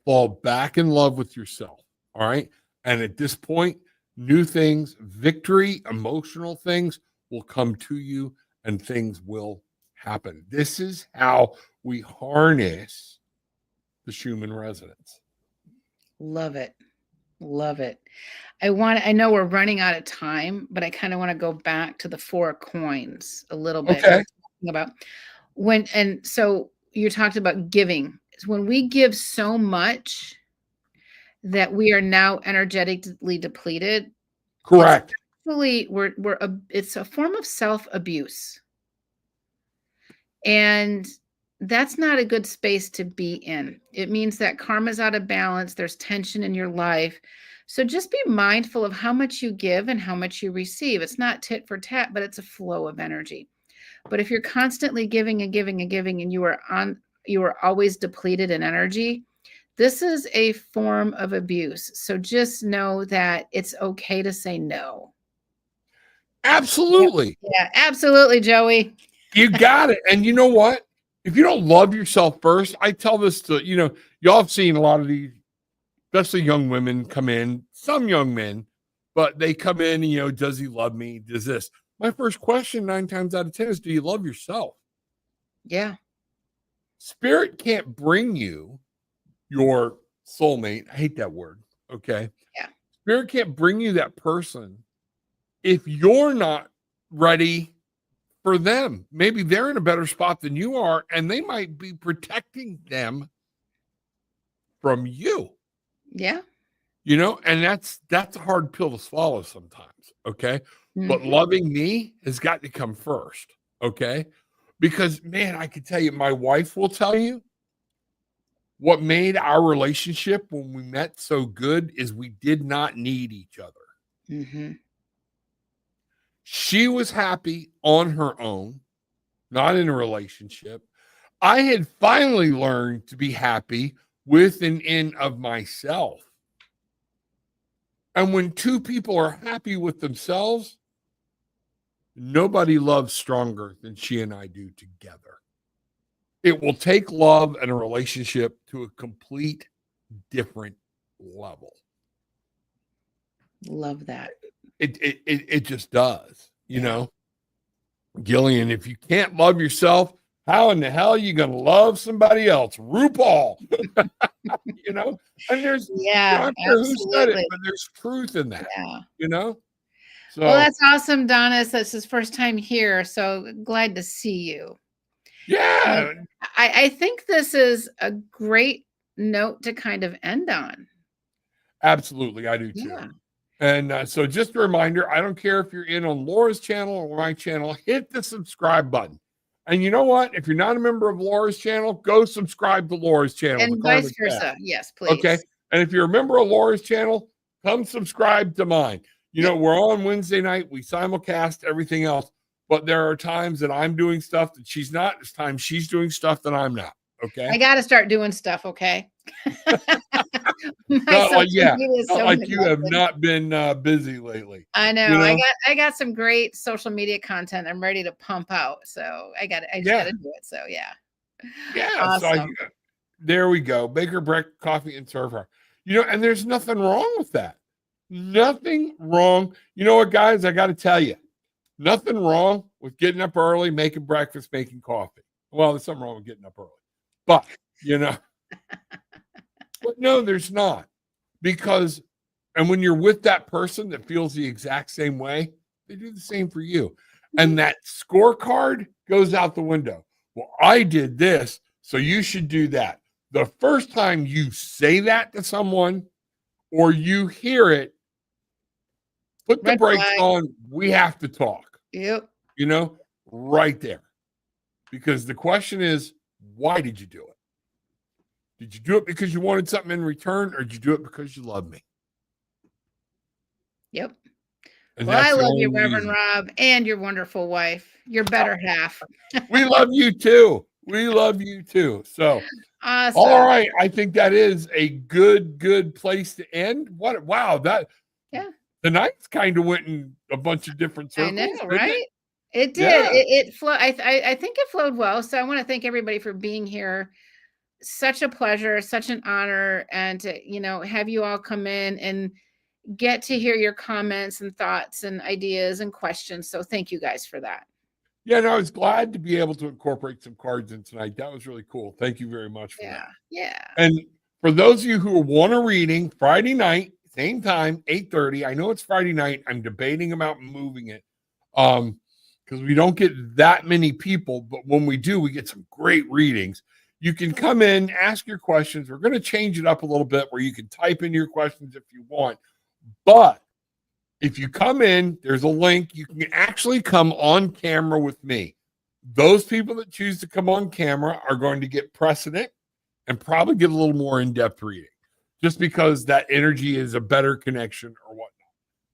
Fall back in love with yourself. All right? And at this point, new things, victory, emotional things will come to you and things will happen. This is how we harness the Schumann resonance.
Love it. Love it. I know we're running out of time, but I kind of want to go back to the 4 of coins a little bit.
Okay.
About so you talked about giving. When we give so much that we are now energetically depleted.
Correct.
It's a form of self-abuse. And that's not a good space to be in. It means that karma's out of balance. There's tension in your life. So just be mindful of how much you give and how much you receive. It's not tit for tat, but it's a flow of energy. But if you're constantly giving and giving and giving and you are always depleted in energy, this is a form of abuse. So just know that it's okay to say no.
Absolutely.
Yeah, absolutely, Joey.
You got it. And you know what? If you don't love yourself first, I tell this to, y'all have seen a lot of these, especially young women come in, some young men, but they come in and, does he love me? Does this? My first question 9 times out of 10 is, do you love yourself?
Yeah.
Spirit can't bring you your soulmate. I hate that word. Okay.
Yeah.
Spirit can't bring you that person if you're not ready for them. Maybe they're in a better spot than you are, and they might be protecting them from you.
Yeah.
And that's a hard pill to swallow sometimes. Okay. But
Mhm.
loving me has got to come first. Okay. Because, man, I can tell you, my wife will tell you what made our relationship when we met so good is we did not need each other.
Mhm.
She was happy on her own, not in a relationship. I had finally learned to be happy with and in of myself. And when two people are happy with themselves, nobody loves stronger than she and I do together. It will take love and a relationship to a complete different level.
Love that.
It just does,
Yeah.
Gillian, if you can't love yourself, how in the hell are you going to love somebody else? RuPaul, and there's,
Yeah,
I'm sure who said it,
absolutely.
but there's truth in that,
Yeah. Well,
So,
that's awesome, Donna. So it's his first time here, so glad to see you. And
yeah,
I think this is a great note to kind of end on.
absolutely. I do too.
Yeah.
And so just a reminder, I don't care if you're in on Laura's channel or my channel, hit the subscribe button. And you know what? If you're not a member of Laura's channel, go subscribe to Laura's channel, the
And vice
Karmic Path.
versa. Yes,
Okay.
please.
And if you're a member of Laura's channel, come subscribe to mine.
Yep.
We're on Wednesday night. We simulcast everything else. But there are times that I'm doing stuff that she's not. There's times she's doing stuff that I'm not. Okay.
I got to start doing stuff, okay? My
Not
social
like, yeah,
media is
not
so
like you have
neglected.
not been busy lately.
I know.
You know?
I got some great social media content I'm ready to pump out. So I just got
Yeah.
to do it. So yeah.
Yeah. So
Awesome.
there we go. Bake her breakfast, coffee, and serve her. And there's nothing wrong with that. Nothing wrong. You know what, guys? I got to tell you, nothing wrong with getting up early, making breakfast, making coffee. Well, there's something wrong with getting up early, but but no, there's not, because, and when you're with that person that feels the exact same way, they do the same for you, and that scorecard goes out the window. Well, I did this, so you should do that. The first time you say that to someone or you hear it, put the
Red
brakes
flag.
on. We have to talk.
Yep.
Right there. Because the question is, why did you do it? Did you do it because you wanted something in return, or did you do it because you love me?
Yep.
And
Well, I
that's the
love
only
you, Reverend
reason.
Rob, and your wonderful wife, your better half.
We love you too. We love you too. So, all
Awesome.
right. I think that is a good place to end. Wow,
Yeah.
the night's kind of went in a bunch of different
I know,
circles, didn't it?
right? It did.
Yeah.
It flowed. I think it flowed well. So I want to thank everybody for being here. Such a pleasure, such an honor, and to, have you all come in and get to hear your comments and thoughts and ideas and questions. So thank you guys for that.
Yeah, and I was glad to be able to incorporate some cards in tonight. That was really cool. Thank you very much for
Yeah.
that.
Yeah.
And for those of you who want a reading, Friday night, same time, 8:30. I know it's Friday night. I'm debating about moving it. Because we don't get that many people, but when we do, we get some great readings. You can come in, ask your questions. We're going to change it up a little bit where you can type in your questions if you want. But if you come in, there's a link. You can actually come on camera with me. Those people that choose to come on camera are going to get precedent and probably get a little more in-depth reading, just because that energy is a better connection or whatnot.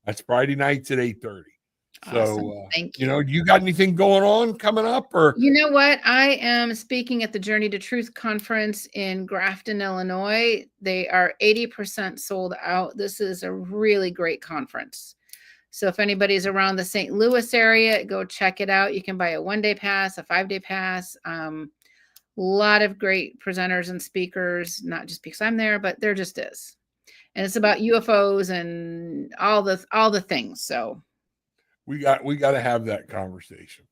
That's Friday nights at 8:30.
Awesome.
So,
Thank you.
you got anything going on coming up, or?
You know what? I am speaking at the Journey to Truth conference in Grafton, Illinois. They are 80% sold out. This is a really great conference. So if anybody's around the St. Louis area, go check it out. You can buy a 1-day pass, a 5-day pass. A lot of great presenters and speakers, not just because I'm there, but there just is. and it's about UFOs and all the things. So
we got to have that conversation.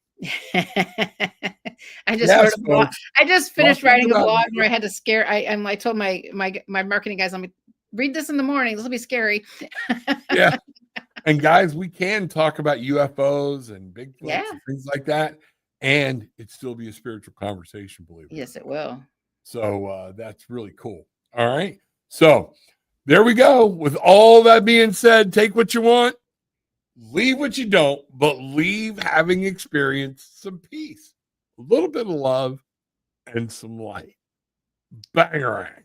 I just wrote
Yes,
a blog.
folks.
I just finished
Talking
writing a
about
blog where I had to scare. I told my marketing guys, let me read this in the morning. This will be scary.
yeah. And guys, we can talk about UFOs and Bigfoots
Yeah.
and things like that, and it still be a spiritual conversation, believe it.
Yes, it will.
So that's really cool. All right. So there we go. With all that being said, take what you want, leave what you don't, but leave having experienced some peace, a little bit of love, and some light. Bangarang.